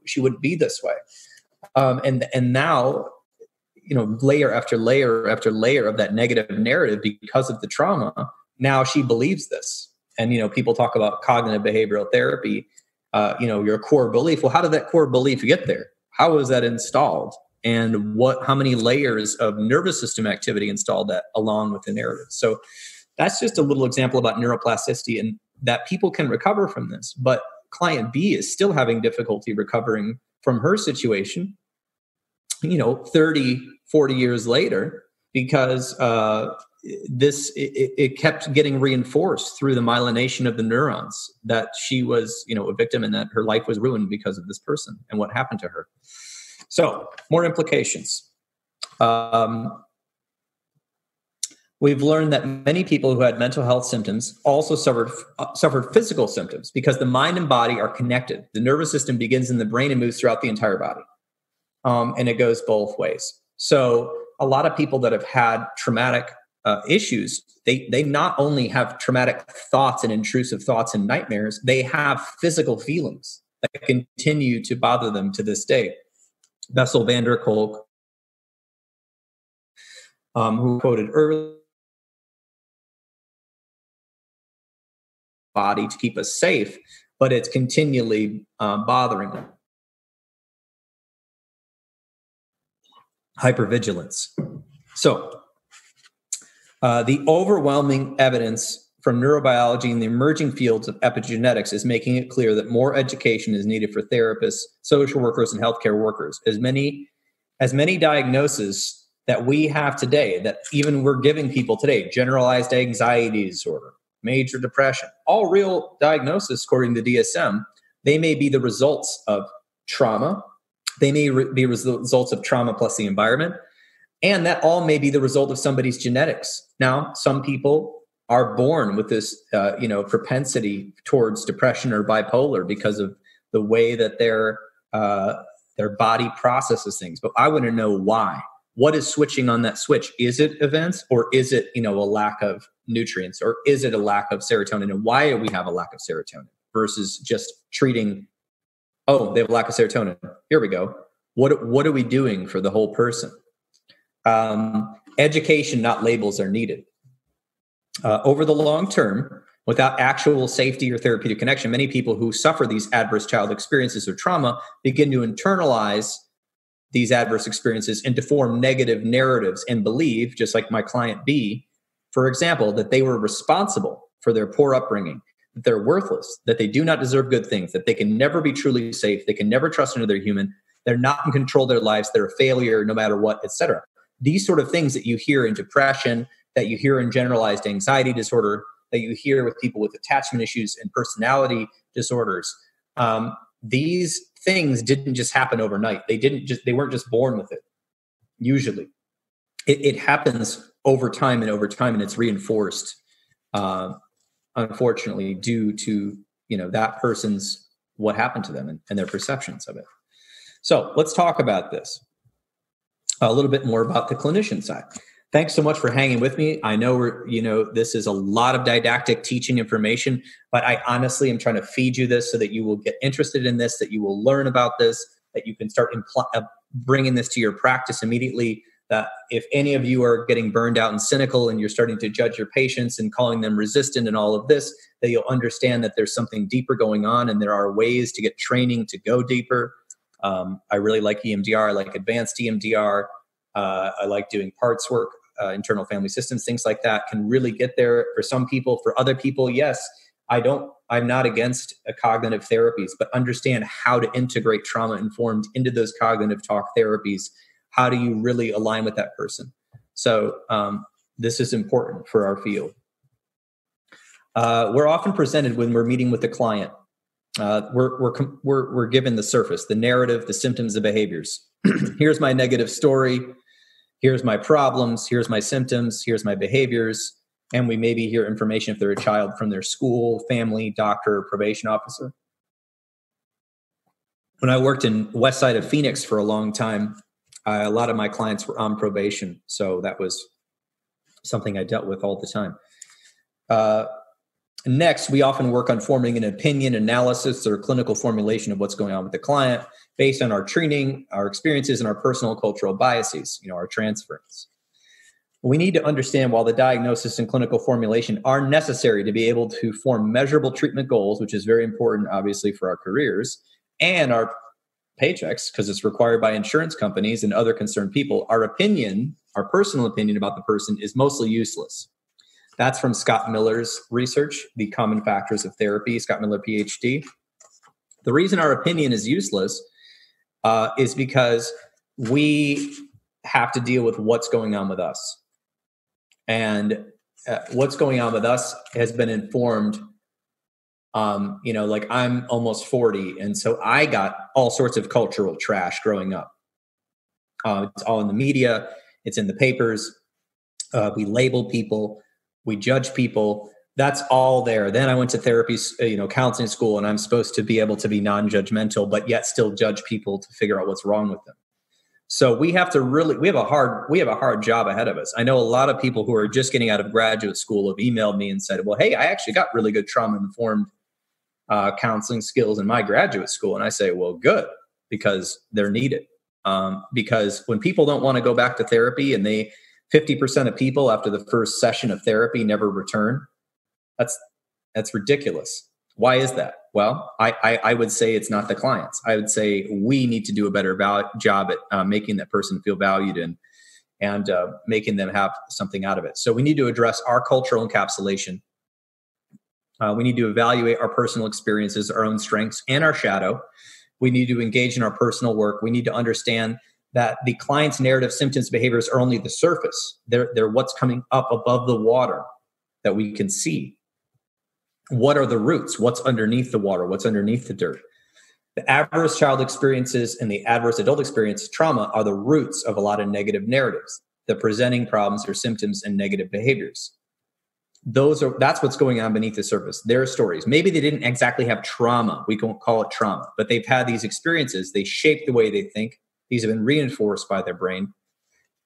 She wouldn't be this way. And now, layer after layer after layer of that negative narrative because of the trauma, now she believes this. And, people talk about cognitive behavioral therapy, your core belief. Well, how did that core belief get there? How was that installed? And how many layers of nervous system activity installed that along with the narrative? So that's just a little example about neuroplasticity and that people can recover from this. But client B is still having difficulty recovering from her situation, 30, 40 years later, because it kept getting reinforced through the myelination of the neurons that she was, a victim and that her life was ruined because of this person and what happened to her. So more implications. We've learned that many people who had mental health symptoms also suffered physical symptoms because the mind and body are connected. The nervous system begins in the brain and moves throughout the entire body. And it goes both ways. So a lot of people that have had traumatic issues, they not only have traumatic thoughts and intrusive thoughts and nightmares, they have physical feelings that continue to bother them to this day. Bessel van der Kolk, who quoted earlier, body to keep us safe, but it's continually bothering them. Hypervigilance. So the overwhelming evidence from neurobiology and the emerging fields of epigenetics is making it clear that more education is needed for therapists, social workers, and healthcare workers. As many diagnoses that we have today, that even we're giving people today, generalized anxiety disorder, major depression, all real diagnoses according to DSM, they may be the results of trauma. They may be results of trauma plus the environment. And that all may be the result of somebody's genetics. Now, some people are born with this, propensity towards depression or bipolar because of the way that their body processes things. But I want to know why. What is switching on that switch? Is it events, or is it, a lack of nutrients, or is it a lack of serotonin? And why do we have a lack of serotonin versus just treating, oh, they have a lack of serotonin. Here we go. What are we doing for the whole person? Education, not labels, are needed. Over the long term, without actual safety or therapeutic connection, many people who suffer these adverse child experiences or trauma begin to internalize these adverse experiences and to form negative narratives and believe, just like my client B, for example, that they were responsible for their poor upbringing, that they're worthless, that they do not deserve good things, that they can never be truly safe, they can never trust another human, they're not in control of their lives, they're a failure no matter what, etc. These sort of things that you hear in depression, that you hear in generalized anxiety disorder, that you hear with people with attachment issues and personality disorders. These things didn't just happen overnight. They weren't just born with it. Usually it happens over time, and it's reinforced, unfortunately, due to, that person's, what happened to them and their perceptions of it. So let's talk about this a little bit more about the clinician side. Thanks so much for hanging with me. I know this is a lot of didactic teaching information, but I honestly am trying to feed you this so that you will get interested in this, that you will learn about this, that you can start bringing this to your practice immediately. That if any of you are getting burned out and cynical and you're starting to judge your patients and calling them resistant and all of this, that you'll understand that there's something deeper going on and there are ways to get training to go deeper. I really like EMDR. I like advanced EMDR. I like doing parts work. Internal family systems, things like that can really get there for some people. For other people, yes, I'm not against cognitive therapies, but understand how to integrate trauma-informed into those cognitive talk therapies. How do you really align with that person? So this is important for our field. We're often presented when we're meeting with the client. We're given the surface, the narrative, the symptoms, the behaviors. Here's my negative story. Here's my problems, here's my symptoms, here's my behaviors, and we maybe hear information if they're a child from their school, family, doctor, probation officer. When I worked in west side of Phoenix for a long time, a lot of my clients were on probation, so that was something I dealt with all the time. Next, we often work on forming an opinion, analysis, or clinical formulation of what's going on with the client based on our training, our experiences, and our personal cultural biases, our transference. We need to understand while the diagnosis and clinical formulation are necessary to be able to form measurable treatment goals, which is very important, obviously, for our careers and our paychecks, because it's required by insurance companies and other concerned people, our opinion, our personal opinion about the person is mostly useless. That's from Scott Miller's research, The Common Factors of Therapy, Scott Miller, PhD. The reason our opinion is useless is because we have to deal with what's going on with us. And what's going on with us has been informed. Like I'm almost 40. And so I got all sorts of cultural trash growing up. It's all in the media. It's in the papers. We label people. We judge people. That's all there. Then I went to therapy, counseling school, and I'm supposed to be able to be non-judgmental, but yet still judge people to figure out what's wrong with them. So we have a hard job ahead of us. I know a lot of people who are just getting out of graduate school have emailed me and said, well, hey, I actually got really good trauma-informed counseling skills in my graduate school. And I say, well, good, because they're needed. Because when people don't want to go back to therapy and 50% of people after the first session of therapy never return, that's ridiculous. Why is that? Well, I would say it's not the clients. I would say we need to do a better job at making that person feel valued and making them have something out of it. So we need to address our cultural encapsulation. We need to evaluate our personal experiences, our own strengths, and our shadow. We need to engage in our personal work. We need to understand that the client's narrative, symptoms, behaviors are only the surface. They're what's coming up above the water that we can see. What are the roots? What's underneath the water? What's underneath the dirt? The adverse child experiences and the adverse adult experience trauma are the roots of a lot of negative narratives, the presenting problems or symptoms and negative behaviors. That's what's going on beneath the surface. Their stories. Maybe they didn't exactly have trauma. We won't call it trauma, but they've had these experiences. They shape the way they think. These have been reinforced by their brain.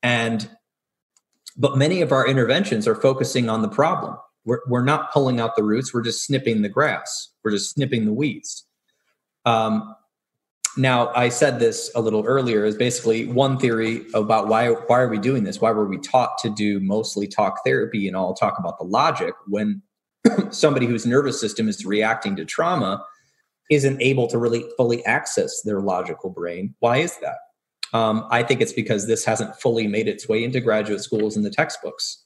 But many of our interventions are focusing on the problem. We're not pulling out the roots. We're just snipping the grass. We're just snipping the weeds. Now, I said this a little earlier, is basically one theory about why are we doing this? Why were we taught to do mostly talk therapy and all talk about the logic when somebody whose nervous system is reacting to trauma isn't able to really fully access their logical brain? Why is that? I think it's because this hasn't fully made its way into graduate schools and the textbooks.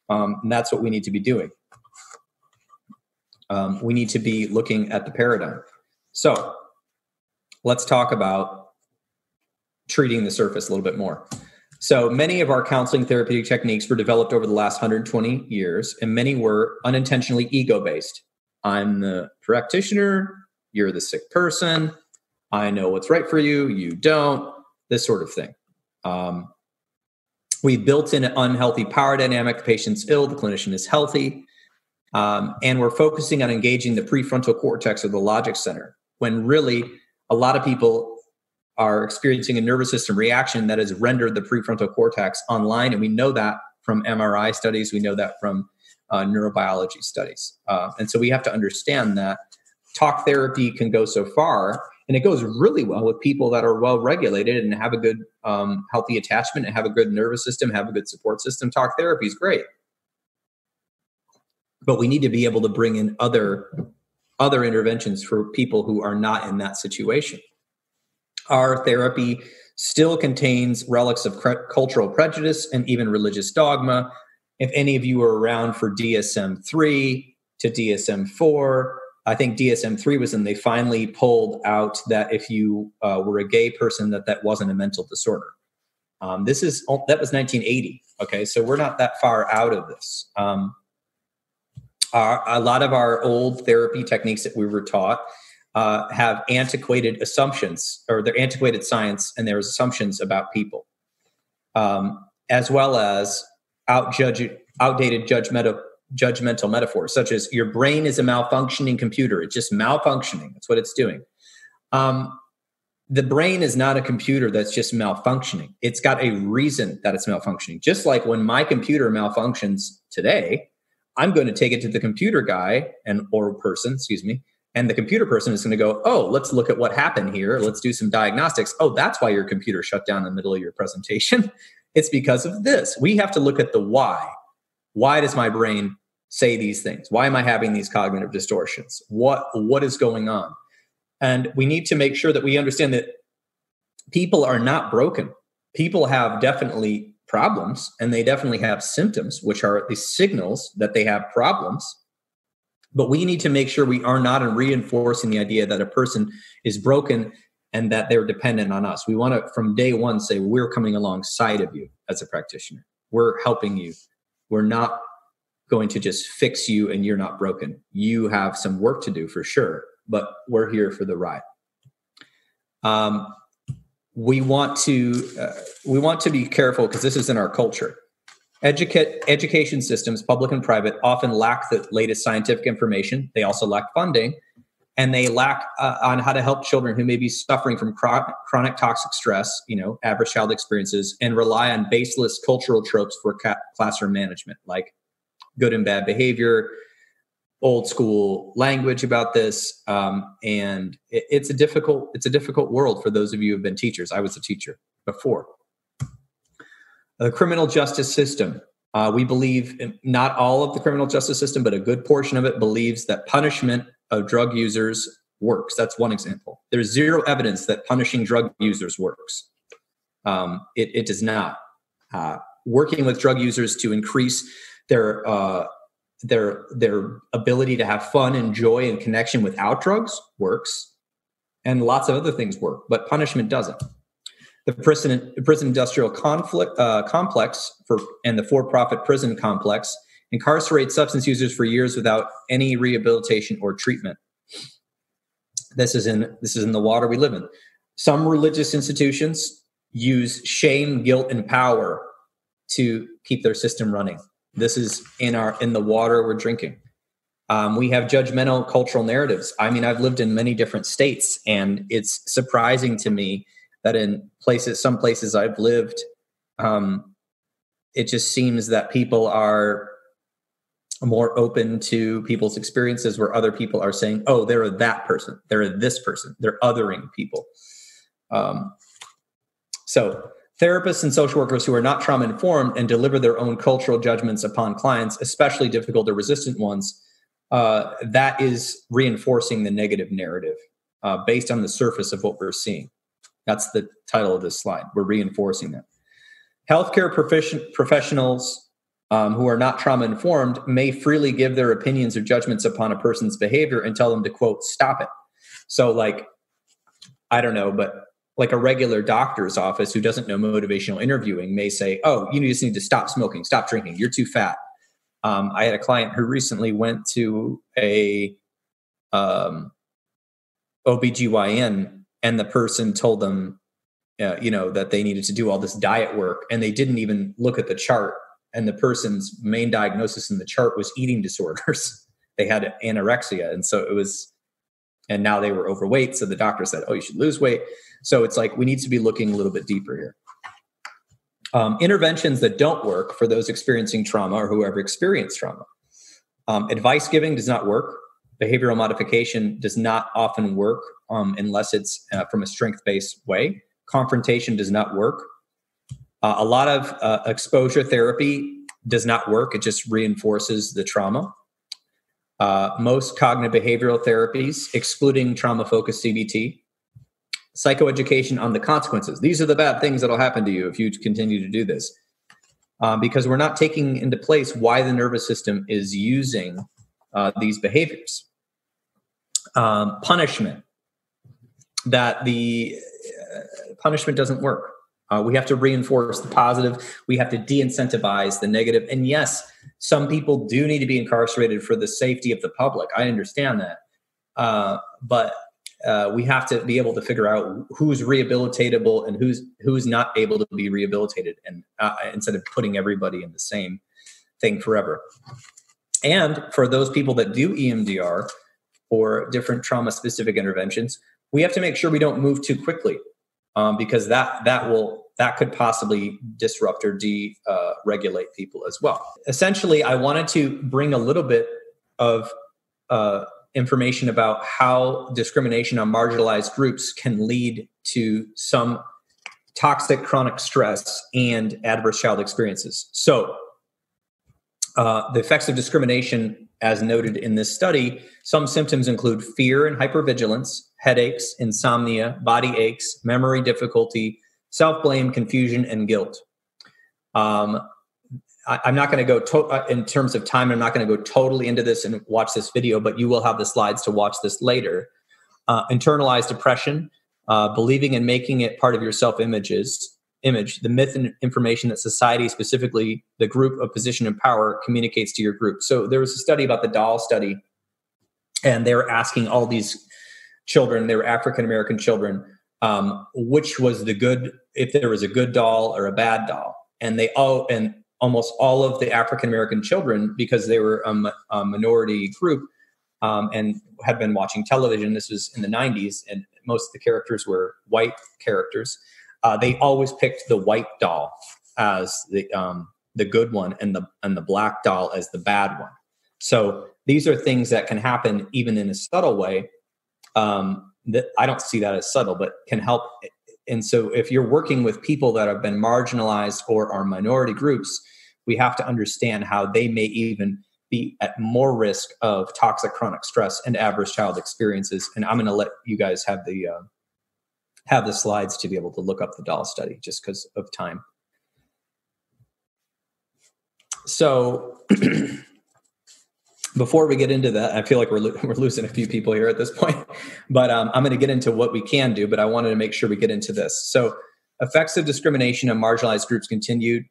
And that's what we need to be doing. We need to be looking at the paradigm. So let's talk about treating the surface a little bit more. So many of our counseling therapeutic techniques were developed over the last 120 years, and many were unintentionally ego-based. I'm the practitioner, you're the sick person, I know what's right for you, you don't, this sort of thing. We built in an unhealthy power dynamic. The patient's ill, the clinician is healthy. And we're focusing on engaging the prefrontal cortex or the logic center, when really a lot of people are experiencing a nervous system reaction that has rendered the prefrontal cortex online. And we know that from MRI studies. We know that from neurobiology studies. And so we have to understand that talk therapy can go so far. And it goes really well with people that are well regulated and have a good healthy attachment and have a good nervous system, have a good support system. Talk therapy is great. But we need to be able to bring in other interventions for people who are not in that situation. Our therapy still contains relics of cultural prejudice and even religious dogma. If any of you were around for DSM-3 to DSM-4, I think DSM-3 was when they finally pulled out that if you were a gay person, that wasn't a mental disorder. That was 1980. Okay, so we're not that far out of this. A lot of our old therapy techniques that we were taught have antiquated assumptions, or they're antiquated science, and there's assumptions about people, as well as outdated judgmental metaphors, such as your brain is a malfunctioning computer. It's just malfunctioning. That's what it's doing. The brain is not a computer that's just malfunctioning. It's got a reason that it's malfunctioning. Just like when my computer malfunctions today, I'm going to take it to the computer guy or person, and the computer person is going to go, oh, let's look at what happened here. Let's do some diagnostics. Oh, that's why your computer shut down in the middle of your presentation. It's because of this. We have to look at the why. Why does my brain say these things? Why am I having these cognitive distortions? What is going on? And we need to make sure that we understand that people are not broken. People have definitely problems, and they definitely have symptoms, which are the signals that they have problems. But we need to make sure we are not reinforcing the idea that a person is broken and that they're dependent on us. We want to, from day one, say, we're coming alongside of you as a practitioner. We're helping you. We're not going to just fix you and you're not broken. You have some work to do for sure, but we're here for the ride. We want to be careful because this is in our culture. Education systems, public and private, often lack the latest scientific information. They also lack funding, and they lack on how to help children who may be suffering from chronic toxic stress, average child experiences, and rely on baseless cultural tropes for classroom management, like good and bad behavior, old school language about this, and it's a difficult world for those of you who have been teachers. I was a teacher before. The criminal justice system. We believe not all of the criminal justice system, but a good portion of it believes that punishment of drug users works. That's one example. There's zero evidence that punishing drug users works. It does not. Working with drug users to increase their ability to have fun and joy and connection without drugs works, and lots of other things work, but punishment doesn't. The prison industrial complex and the for-profit prison complex incarcerate substance users for years without any rehabilitation or treatment. This is in the water we live in. Some religious institutions use shame, guilt, and power to keep their system running. This is in the water we're drinking. We have judgmental cultural narratives. I mean, I've lived in many different states, and it's surprising to me that in some places I've lived, it just seems that people are more open to people's experiences, where other people are saying, oh, they're that person, they're this person, they're othering people. So therapists and social workers who are not trauma-informed and deliver their own cultural judgments upon clients, especially difficult or resistant ones, that is reinforcing the negative narrative based on the surface of what we're seeing. That's the title of this slide. We're reinforcing that. Healthcare professionals who are not trauma-informed may freely give their opinions or judgments upon a person's behavior and tell them to, quote, stop it. So I don't know, but like a regular doctor's office who doesn't know motivational interviewing may say, oh, you just need to stop smoking, stop drinking, you're too fat. I had a client who recently went to a OBGYN, and the person told them, that they needed to do all this diet work, and they didn't even look at the chart. And the person's main diagnosis in the chart was eating disorders. They had anorexia. And now they were overweight. So the doctor said, oh, you should lose weight. So it's like, we need to be looking a little bit deeper here. Interventions that don't work for those experiencing trauma or whoever experienced trauma. Advice giving does not work. Behavioral modification does not often work unless it's from a strength-based way. Confrontation does not work. A lot of exposure therapy does not work. It just reinforces the trauma. Most cognitive behavioral therapies, excluding trauma-focused CBT. Psychoeducation on the consequences. These are the bad things that will happen to you if you continue to do this. Because we're not taking into place why the nervous system is using these behaviors. Punishment. That the punishment doesn't work. We have to reinforce the positive. We have to de-incentivize the negative. And yes, some people do need to be incarcerated for the safety of the public. I understand that. But we have to be able to figure out who's rehabilitatable and who's not able to be rehabilitated, and instead of putting everybody in the same thing forever. And for those people that do EMDR or different trauma-specific interventions, we have to make sure we don't move too quickly, because that could possibly disrupt or deregulate people as well. Essentially, I wanted to bring a little bit of information about how discrimination on marginalized groups can lead to some toxic chronic stress and adverse child experiences. So the effects of discrimination, as noted in this study, some symptoms include fear and hypervigilance, headaches, insomnia, body aches, memory difficulty, self-blame, confusion, and guilt. I'm not going to go in terms of time. I'm not going to go totally into this and watch this video, but you will have the slides to watch this later. Internalized depression, believing and making it part of your self-image, the myth and information that society, specifically the group of position and power, communicates to your group. So there was a study about the doll study, and they were asking all these children, they were African-American children, which was if there was a good doll or a bad doll. And almost all of the African-American children, because they were a minority group and had been watching television, this was in the 90s, and most of the characters were white characters, they always picked the white doll as the good one and the black doll as the bad one. So these are things that can happen even in a subtle way. That I don't see that as subtle, but can help. And so if you're working with people that have been marginalized or are minority groups, we have to understand how they may even be at more risk of toxic chronic stress and adverse child experiences. And I'm going to let you guys have the slides to be able to look up the doll study just because of time. So before we get into that, I feel like we're losing a few people here at this point, but I'm going to get into what we can do, but I wanted to make sure we get into this. So effects of discrimination on marginalized groups continued.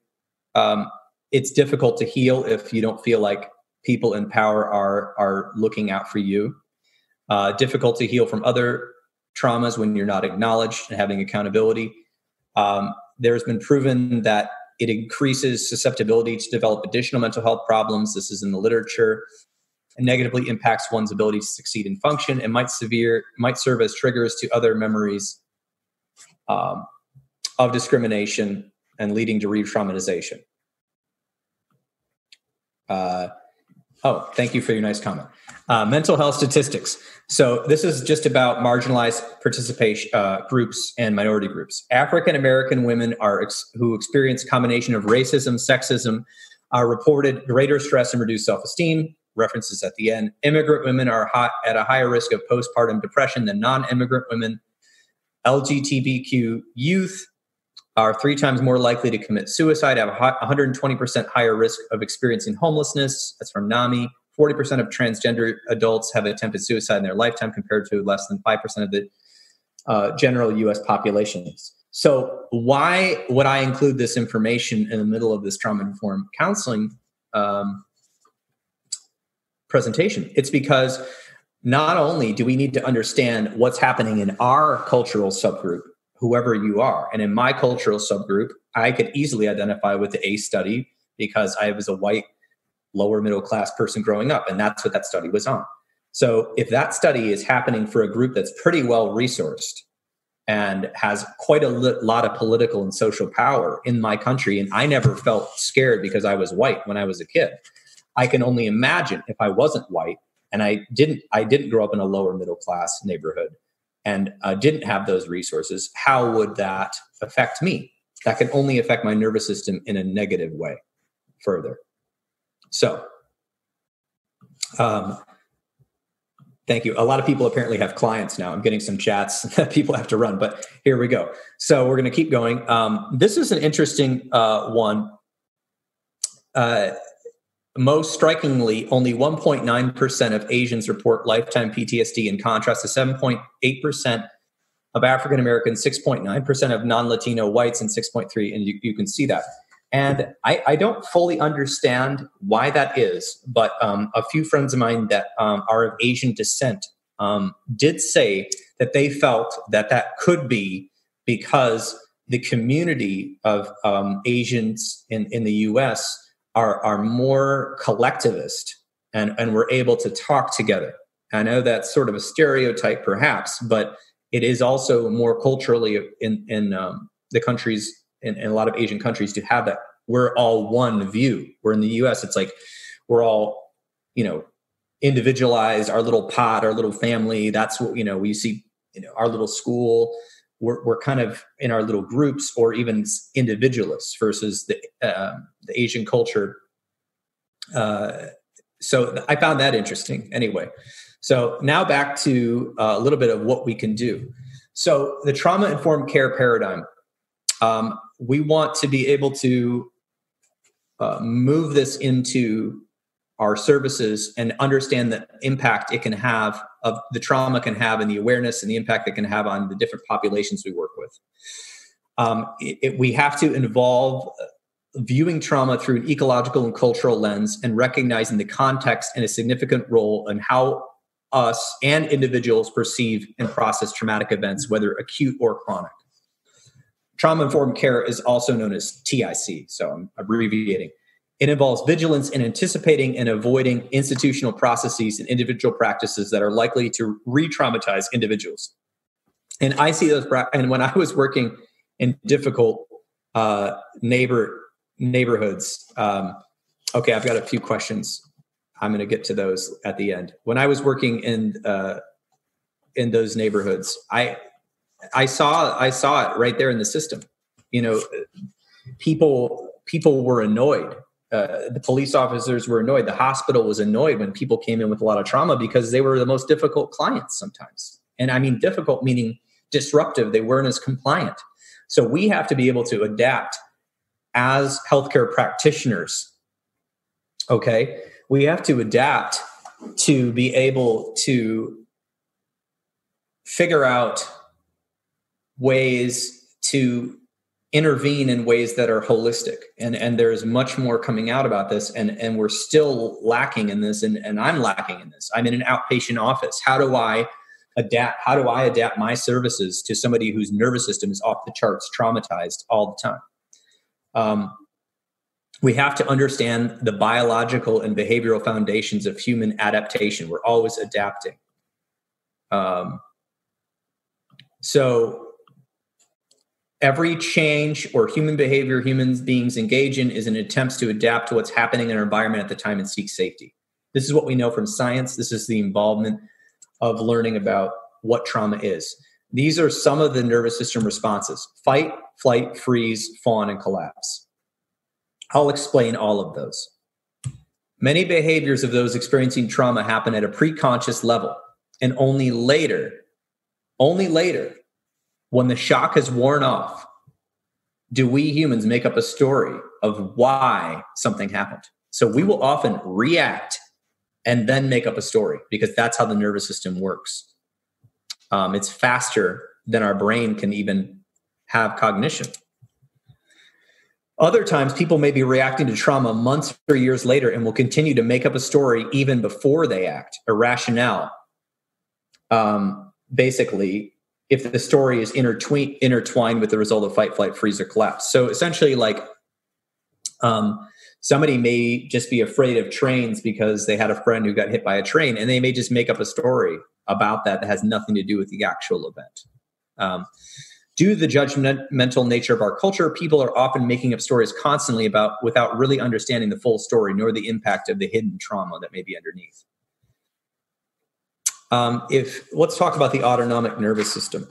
It's difficult to heal if you don't feel like people in power are looking out for you. Difficult to heal from other traumas when you're not acknowledged and having accountability. There's been proven that it increases susceptibility to develop additional mental health problems. This is in the literature. And negatively impacts one's ability to succeed and function, and might serve as triggers to other memories of discrimination and leading to re-traumatization. Thank you for your nice comment. Mental health statistics. So this is just about marginalized participation groups and minority groups. African-American women who experience a combination of racism, sexism, reported greater stress and reduced self-esteem. References at the end. Immigrant women are at a higher risk of postpartum depression than non-immigrant women. LGBTQ youth are 3 times more likely to commit suicide, have a 120% higher risk of experiencing homelessness. That's from NAMI. 40% of transgender adults have attempted suicide in their lifetime, compared to less than 5% of the general U.S. populations. So why would I include this information in the middle of this trauma-informed counseling presentation? It's because not only do we need to understand what's happening in our cultural subgroup, whoever you are, and in my cultural subgroup, I could easily identify with the ACE study because I was a white, lower middle class person growing up, and that's what that study was on. So if that study is happening for a group that's pretty well resourced and has quite a lot of political and social power in my country, and I never felt scared because I was white when I was a kid, I can only imagine if I wasn't white and I didn't grow up in a lower middle class neighborhood and didn't have those resources, how would that affect me? That can only affect my nervous system in a negative way further. So, thank you. A lot of people apparently have clients now. I'm getting some chats that people have to run, but here we go. So we're going to keep going. This is an interesting one. Most strikingly, only 1.9% of Asians report lifetime PTSD, in contrast to 7.8% of African Americans, 6.9% of non-Latino whites, and 6.3%. And you can see that. And I don't fully understand why that is, but a few friends of mine that are of Asian descent did say that they felt that could be because the community of Asians in the U.S. are more collectivist and we're able to talk together. I know that's sort of a stereotype perhaps, but it is also more culturally in the countries, in a lot of Asian countries, to have that we're all one view. Where in the US, it's like we're all, individualized, our little pod, our little family. That's what, we see, our little school. We're kind of in our little groups, or even individualists versus the Asian culture. So I found that interesting anyway. So now back to a little bit of what we can do. So the trauma-informed care paradigm, we want to be able to move this into our services and understand the impact it can have, of the trauma can have, and the awareness and the impact it can have on the different populations we work with. We have to involve viewing trauma through an ecological and cultural lens and recognizing the context and a significant role in how us and individuals perceive and process traumatic events, whether acute or chronic. Trauma-informed care is also known as TIC, so I'm abbreviating. It involves vigilance in anticipating and avoiding institutional processes and individual practices that are likely to re-traumatize individuals. And I see those, and when I was working in difficult neighborhoods, okay, I've got a few questions. I'm going to get to those at the end. When I was working in those neighborhoods, I saw it right there in the system. You know, people were annoyed. The police officers were annoyed. The hospital was annoyed when people came in with a lot of trauma because they were the most difficult clients sometimes. And I mean difficult meaning disruptive. They weren't as compliant. So we have to be able to adapt as healthcare practitioners. Okay, we have to adapt to be able to figure out ways to intervene in ways that are holistic. And there's much more coming out about this, and we're still lacking in this, and I'm lacking in this. I'm in an outpatient office. How do I adapt my services to somebody whose nervous system is off the charts, traumatized all the time? We have to understand the biological and behavioral foundations of human adaptation. We're always adapting. So every change or human behavior human beings engage in is an attempt to adapt to what's happening in our environment at the time and seek safety. This is what we know from science. This is the involvement of learning about what trauma is. These are some of the nervous system responses: fight, flight, freeze, fawn, and collapse. I'll explain all of those. Many behaviors of those experiencing trauma happen at a preconscious level, and only later, when the shock has worn off, do we humans make up a story of why something happened. So we will often react and then make up a story, because that's how the nervous system works. It's faster than our brain can even have cognition. Other times, people may be reacting to trauma months or years later and will continue to make up a story even before they act, a rationale. Basically, if the story is intertwined with the result of fight, flight, freeze, or collapse. So essentially, like, somebody may just be afraid of trains because they had a friend who got hit by a train, and they may just make up a story about that has nothing to do with the actual event. Due to the judgmental nature of our culture, people are often making up stories constantly without really understanding the full story, nor the impact of the hidden trauma that may be underneath. Let's talk about the autonomic nervous system.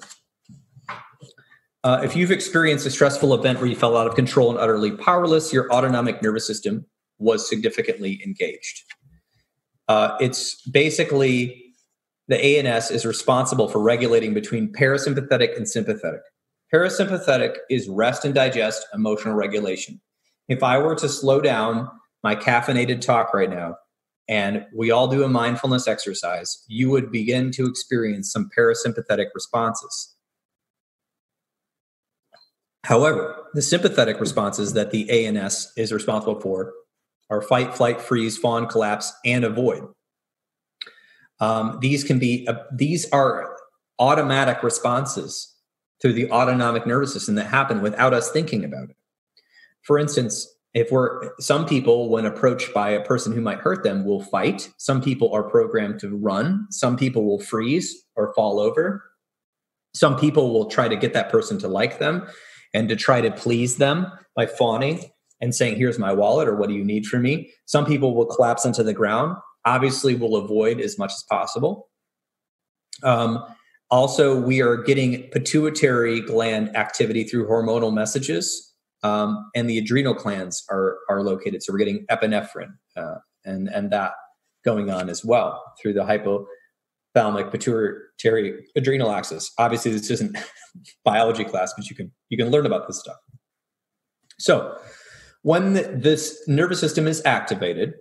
If you've experienced a stressful event where you felt out of control and utterly powerless, your autonomic nervous system was significantly engaged. It's basically, the ANS is responsible for regulating between parasympathetic and sympathetic. Parasympathetic is rest and digest, emotional regulation. If I were to slow down my caffeinated talk right now, and we all do a mindfulness exercise, you would begin to experience some parasympathetic responses. However, the sympathetic responses that the ANS is responsible for are fight, flight, freeze, fawn, collapse, and avoid. These are automatic responses through the autonomic nervous system that happen without us thinking about it. For instance, some people, when approached by a person who might hurt them, will fight. Some people are programmed to run. Some people will freeze or fall over. Some people will try to get that person to like them and to try to please them by fawning and saying, "Here's my wallet," or "What do you need from me?" Some people will collapse onto the ground. Obviously, we'll avoid as much as possible. Also, we are getting pituitary gland activity through hormonal messages, and the adrenal glands are located. So we're getting epinephrine and that going on as well through the hypothalamic pituitary adrenal axis. Obviously, this isn't biology class, but you can learn about this stuff. So When this nervous system is activated,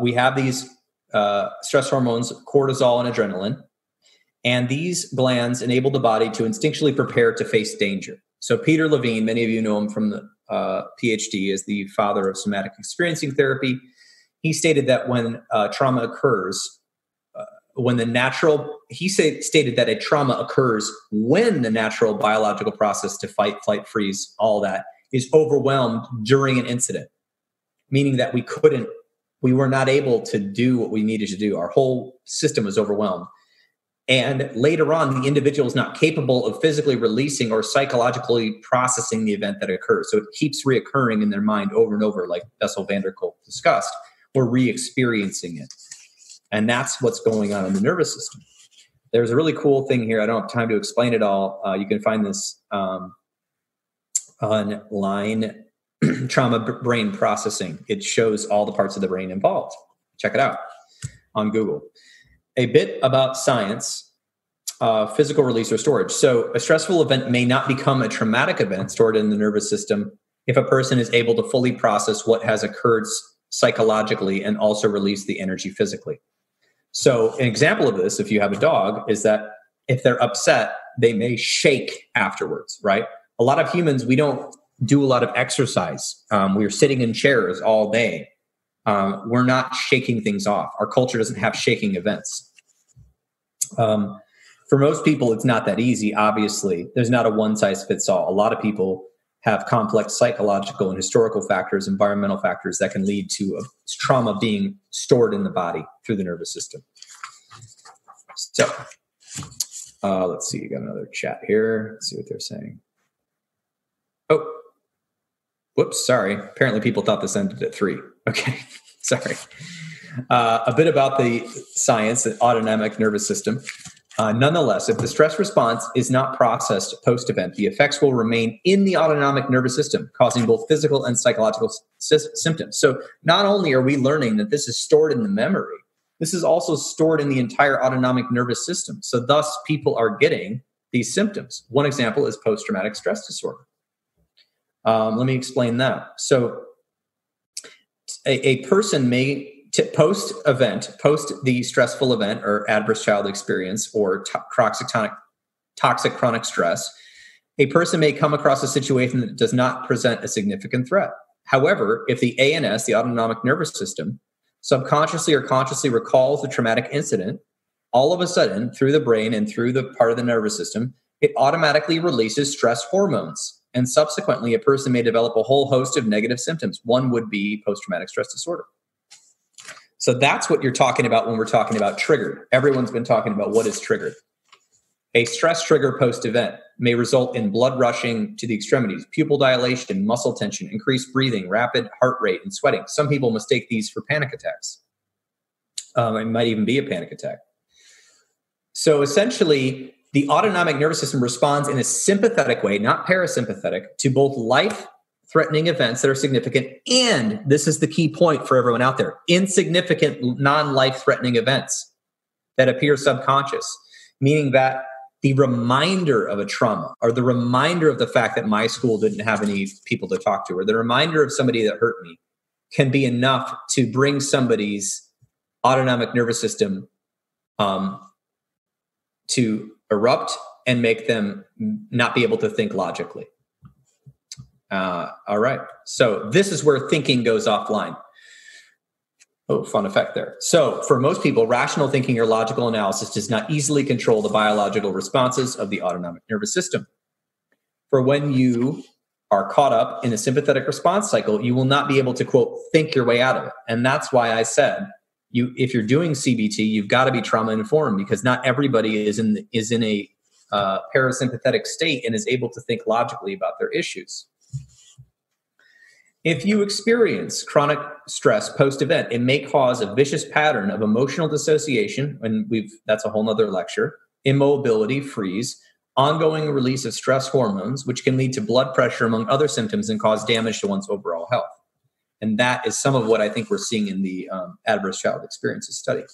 we have these stress hormones, cortisol and adrenaline, and these glands enable the body to instinctually prepare to face danger. So Peter Levine, many of you know him from the PhD, is the father of somatic experiencing therapy. He stated that when trauma occurs, stated that a trauma occurs when the natural biological process to fight, flight, freeze, all that is overwhelmed during an incident, meaning that we were not able to do what we needed to do. Our whole system was overwhelmed. And later on, the individual is not capable of physically releasing or psychologically processing the event that occurs. So it keeps reoccurring in their mind over and over, like Bessel van der Kolk discussed. We're re-experiencing it. And that's what's going on in the nervous system. There's a really cool thing here. I don't have time to explain it all. You can find this online, trauma brain processing. It shows all the parts of the brain involved. Check it out on Google. A bit about science, physical release or storage. So a stressful event may not become a traumatic event stored in the nervous system if a person is able to fully process what has occurred psychologically and also release the energy physically. So an example of this, if you have a dog, is that if they're upset, they may shake afterwards, right? A lot of humans, we don't do a lot of exercise. We're sitting in chairs all day. We're not shaking things off. Our culture doesn't have shaking events. For most people, it's not that easy. Obviously, there's not a one size fits all. A lot of people have complex psychological and historical factors, environmental factors that can lead to a trauma being stored in the body through the nervous system. So let's see. You got another chat here. Let's see what they're saying. Oh, whoops. Sorry. Apparently people thought this ended at 3. Okay. Sorry. A bit about the science, the autonomic nervous system. Nonetheless, if the stress response is not processed post-event, the effects will remain in the autonomic nervous system, causing both physical and psychological symptoms. So not only are we learning that this is stored in the memory, this is also stored in the entire autonomic nervous system. So thus, people are getting these symptoms. One example is post-traumatic stress disorder. Let me explain that. So a person may post the stressful event or adverse childhood experience or toxic chronic stress, a person may come across a situation that does not present a significant threat. However, if the ANS, the autonomic nervous system, subconsciously or consciously recalls the traumatic incident, all of a sudden, through the brain and through the part of the nervous system, it automatically releases stress hormones. And subsequently, a person may develop a whole host of negative symptoms. One would be post-traumatic stress disorder. So that's what you're talking about when we're talking about triggered. Everyone's been talking about what is triggered. A stress trigger post-event may result in blood rushing to the extremities, pupil dilation, muscle tension, increased breathing, rapid heart rate, and sweating. Some people mistake these for panic attacks. It might even be a panic attack. So essentially, the autonomic nervous system responds in a sympathetic way, not parasympathetic, to both life-threatening events that are significant, and this is the key point for everyone out there, insignificant non-life-threatening events that appear subconscious, meaning that the reminder of a trauma or the reminder of the fact that my school didn't have any people to talk to or the reminder of somebody that hurt me can be enough to bring somebody's autonomic nervous system to erupt and make them not be able to think logically. All right. So this is where thinking goes offline. Oh, fun effect there. So for most people, rational thinking or logical analysis does not easily control the biological responses of the autonomic nervous system. For when you are caught up in a sympathetic response cycle, you will not be able to, quote, think your way out of it. And that's why I said, if you're doing CBT, you've got to be trauma informed, because not everybody is in a parasympathetic state and is able to think logically about their issues. If you experience chronic stress post-event, it may cause a vicious pattern of emotional dissociation, and that's a whole nother lecture, immobility, freeze, ongoing release of stress hormones, which can lead to blood pressure, among other symptoms, and cause damage to one's overall health. And that is some of what I think we're seeing in the adverse childhood experiences study.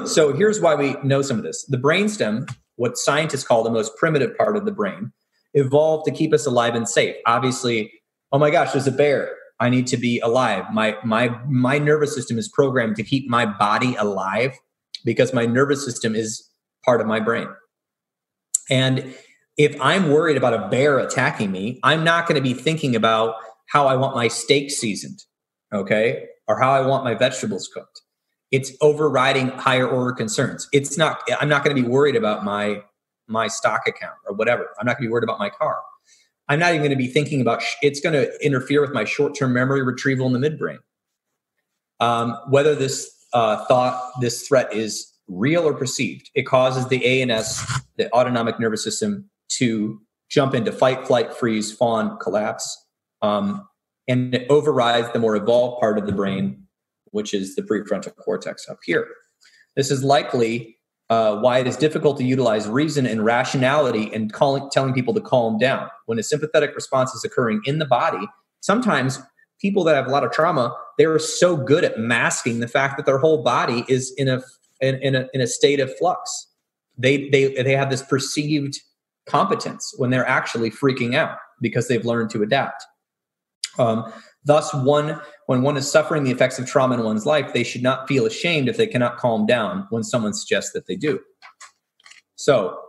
So here's why we know some of this. The brainstem, what scientists call the most primitive part of the brain, evolved to keep us alive and safe. Obviously, oh my gosh, there's a bear. I need to be alive. My nervous system is programmed to keep my body alive because my nervous system is part of my brain. And if I'm worried about a bear attacking me, I'm not going to be thinking about how I want my steak seasoned, okay, or how I want my vegetables cooked. It's overriding higher order concerns. I'm not going to be worried about my stock account or whatever. I'm not going to be worried about my car. I'm not even going to be thinking about, it's going to interfere with my short-term memory retrieval in the midbrain. Whether this threat is real or perceived, it causes the ANS, the autonomic nervous system, to jump into fight, flight, freeze, fawn, collapse. And it overrides the more evolved part of the brain, which is the prefrontal cortex up here. This is likely why it is difficult to utilize reason and rationality and telling people to calm down. When a sympathetic response is occurring in the body, sometimes people that have a lot of trauma, they're so good at masking the fact that their whole body is in a state of flux. They have this perceived competence when they're actually freaking out because they've learned to adapt. Thus, when one is suffering the effects of trauma in one's life, they should not feel ashamed if they cannot calm down when someone suggests that they do. So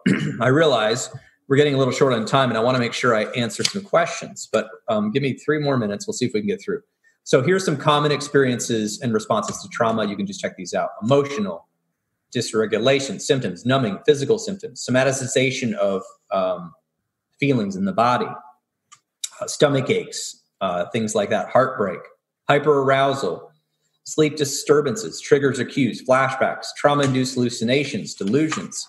I realize we're getting a little short on time, and I want to make sure I answer some questions, but give me 3 more minutes. We'll see if we can get through. So here's some common experiences and responses to trauma. You can just check these out. Emotional dysregulation, symptoms, numbing, physical symptoms, somatization of feelings in the body, stomach aches, things like that, heartbreak, hyperarousal, sleep disturbances, triggers or cues, flashbacks, trauma-induced hallucinations, delusions.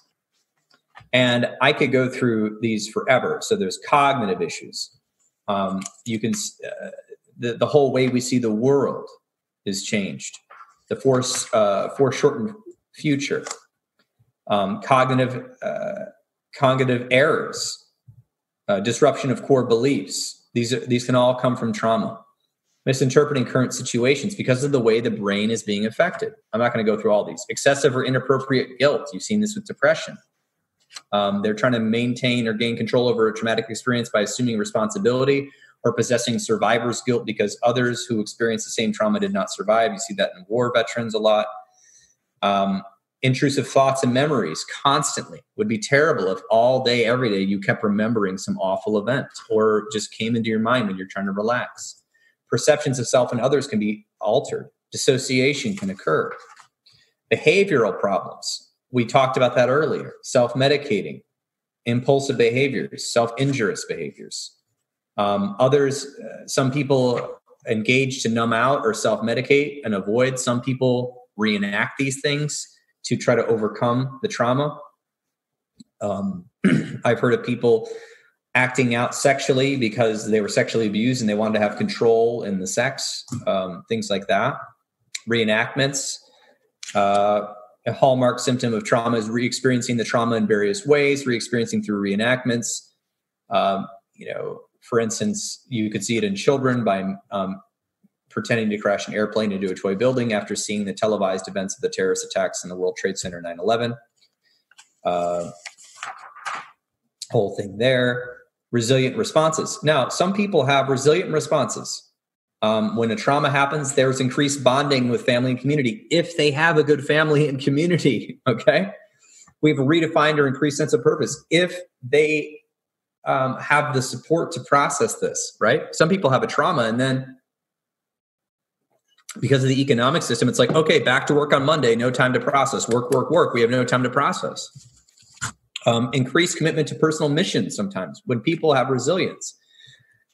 And I could go through these forever. So there's cognitive issues. You can the whole way we see the world is changed. The foreshortened future, cognitive errors, disruption of core beliefs. These can all come from trauma. Misinterpreting current situations because of the way the brain is being affected. I'm not going to go through all these. Excessive or inappropriate guilt. You've seen this with depression. They're trying to maintain or gain control over a traumatic experience by assuming responsibility or possessing survivor's guilt because others who experience the same trauma did not survive. You see that in war veterans a lot. Intrusive thoughts and memories constantly. Would be terrible if all day, every day, you kept remembering some awful event or just came into your mind when you're trying to relax. Perceptions of self and others can be altered. Dissociation can occur. Behavioral problems. We talked about that earlier. Self-medicating, impulsive behaviors, self-injurious behaviors. Some people engage to numb out or self-medicate and avoid. Some people reenact these things to try to overcome the trauma. I've heard of people acting out sexually because they were sexually abused and they wanted to have control in the sex, things like that. Reenactments. A hallmark symptom of trauma is re-experiencing the trauma in various ways, re-experiencing through reenactments. For instance, you could see it in children by pretending to crash an airplane into a toy building after seeing the televised events of the terrorist attacks in the World Trade Center 9/11. Whole thing there. Resilient responses. Now, some people have resilient responses. When a trauma happens, there's increased bonding with family and community if they have a good family and community, okay? We've redefined or increased sense of purpose if they have the support to process this, right? Some people have a trauma and then because of the economic system, it's like, okay, back to work on Monday, no time to process. Work. We have no time to process. Increased commitment to personal missions sometimes when people have resilience.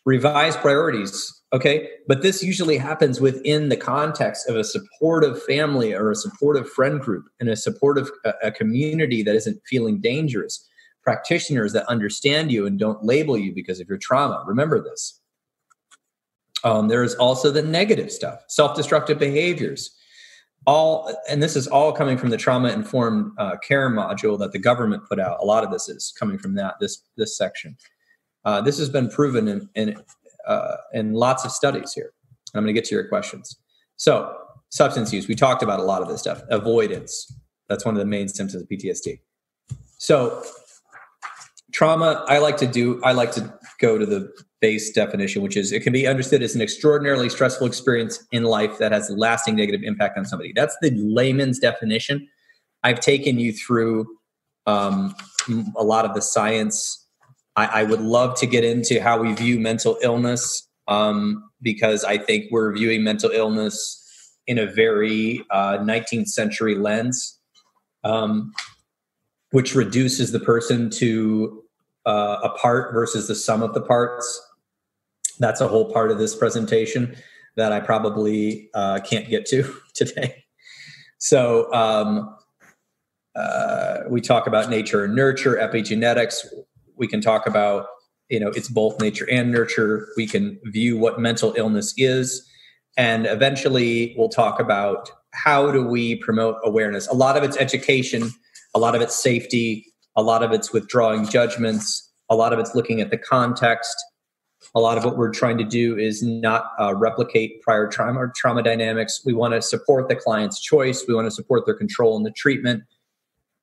Revised priorities, okay? But this usually happens within the context of a supportive family or a supportive friend group and a supportive a community that isn't feeling dangerous. Practitioners that understand you and don't label you because of your trauma. Remember this. There is also the negative stuff, self-destructive behaviors. And this is all coming from the trauma-informed care module that the government put out. A lot of this is coming from this section. This has been proven in lots of studies here. I'm going to get to your questions. So, substance use. We talked about a lot of this stuff. Avoidance. That's one of the main symptoms of PTSD. So, Trauma, I like to go to the base definition, which is it can be understood as an extraordinarily stressful experience in life that has a lasting negative impact on somebody. That's the layman's definition. I've taken you through a lot of the science. I would love to get into how we view mental illness, because I think we're viewing mental illness in a very 19th century lens, which reduces the person to a part versus the sum of the parts. That's a whole part of this presentation that I probably can't get to today. So we talk about nature and nurture, epigenetics. We can talk about, it's both nature and nurture. We can view what mental illness is. And eventually we'll talk about how do we promote awareness. A lot of it's education, a lot of it's safety, a lot of it's withdrawing judgments, a lot of it's looking at the context. A lot of what we're trying to do is not replicate prior trauma or trauma dynamics. We want to support the client's choice. We want to support their control in the treatment.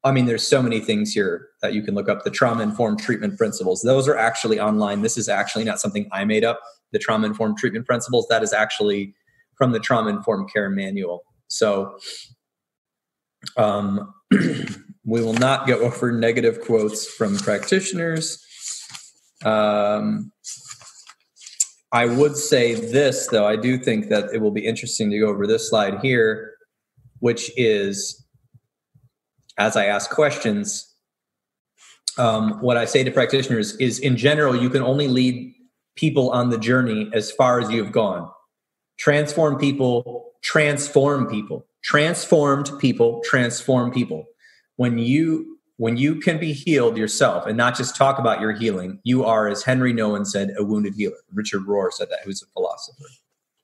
I mean, there's so many things here that you can look up. The trauma-informed treatment principles. Those are actually online. This is actually not something I made up. The trauma-informed treatment principles, that is actually from the trauma-informed care manual. So we will not go over negative quotes from practitioners. I would say this, though. I do think that it will be interesting to go over this slide here, which is, as I ask questions, what I say to practitioners is, in general, you can only lead people on the journey as far as you've gone. Transform people, transform people. Transformed people, transform people. When you can be healed yourself and not just talk about your healing, you are, as Henry Nouwen said, a wounded healer. Richard Rohr said that, who's a philosopher.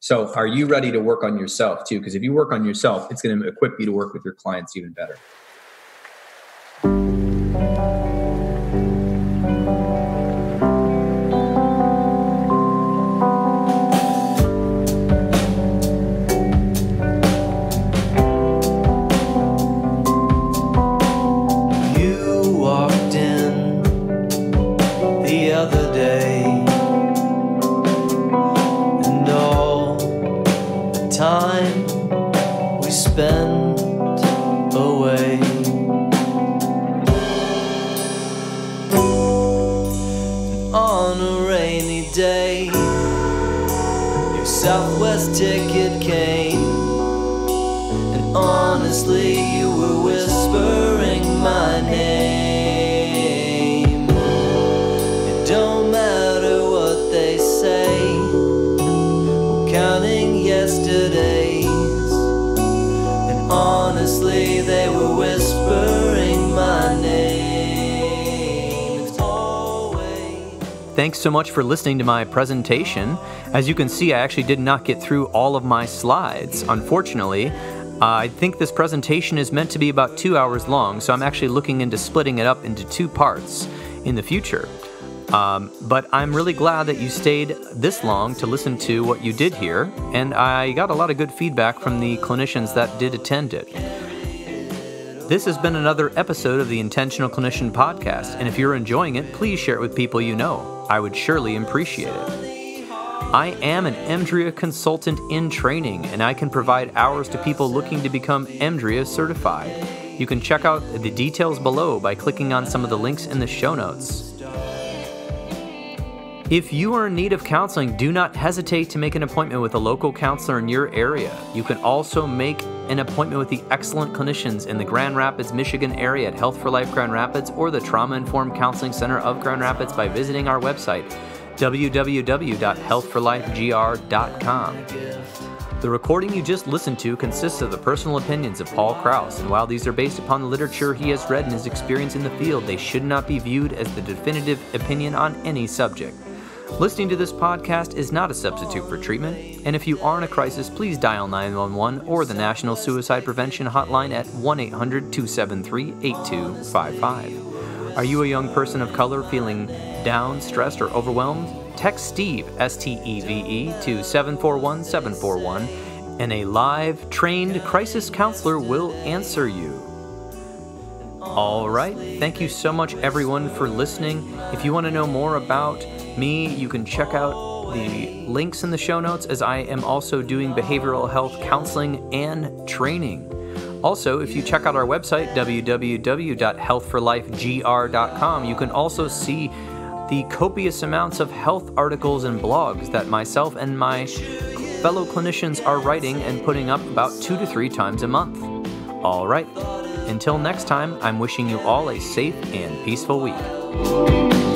So are you ready to work on yourself too? Because if you work on yourself, it's going to equip you to work with your clients even better. Southwest ticket came, and honestly you were whispering my name. It don't matter what they say, we're counting yesterdays, and honestly they were whispering my name. It's always... Thanks so much for listening to my presentation. As you can see, I actually did not get through all of my slides. Unfortunately, I think this presentation is meant to be about 2 hours long, so I'm actually looking into splitting it up into 2 parts in the future. But I'm really glad that you stayed this long to listen to what you did here, and I got a lot of good feedback from the clinicians that did attend it. This has been another episode of the Intentional Clinician Podcast, and if you're enjoying it, please share it with people you know. I would surely appreciate it. I am an EMDRIA consultant in training, and I can provide hours to people looking to become EMDRIA certified. You can check out the details below by clicking on some of the links in the show notes. If you are in need of counseling, do not hesitate to make an appointment with a local counselor in your area. You can also make an appointment with the excellent clinicians in the Grand Rapids, Michigan area at Health for Life Grand Rapids or the Trauma-Informed Counseling Center of Grand Rapids by visiting our website, www.healthforlifegr.com. The recording you just listened to consists of the personal opinions of Paul Krauss, and while these are based upon the literature he has read and his experience in the field, they should not be viewed as the definitive opinion on any subject. Listening to this podcast is not a substitute for treatment, and if you are in a crisis, please dial 911 or the National Suicide Prevention Hotline at 1-800-273-8255. Are you a young person of color feeling down, stressed, or overwhelmed? Text Steve, S-T-E-V-E, to 741-741, and a live, trained crisis counselor will answer you. All right. Thank you so much, everyone, for listening. If you want to know more about me, you can check out the links in the show notes, as I am also doing behavioral health counseling and training. Also, if you check out our website, www.healthforlifegr.com, you can also see the copious amounts of health articles and blogs that myself and my fellow clinicians are writing and putting up about 2 to 3 times a month. All right. Until next time, I'm wishing you all a safe and peaceful week.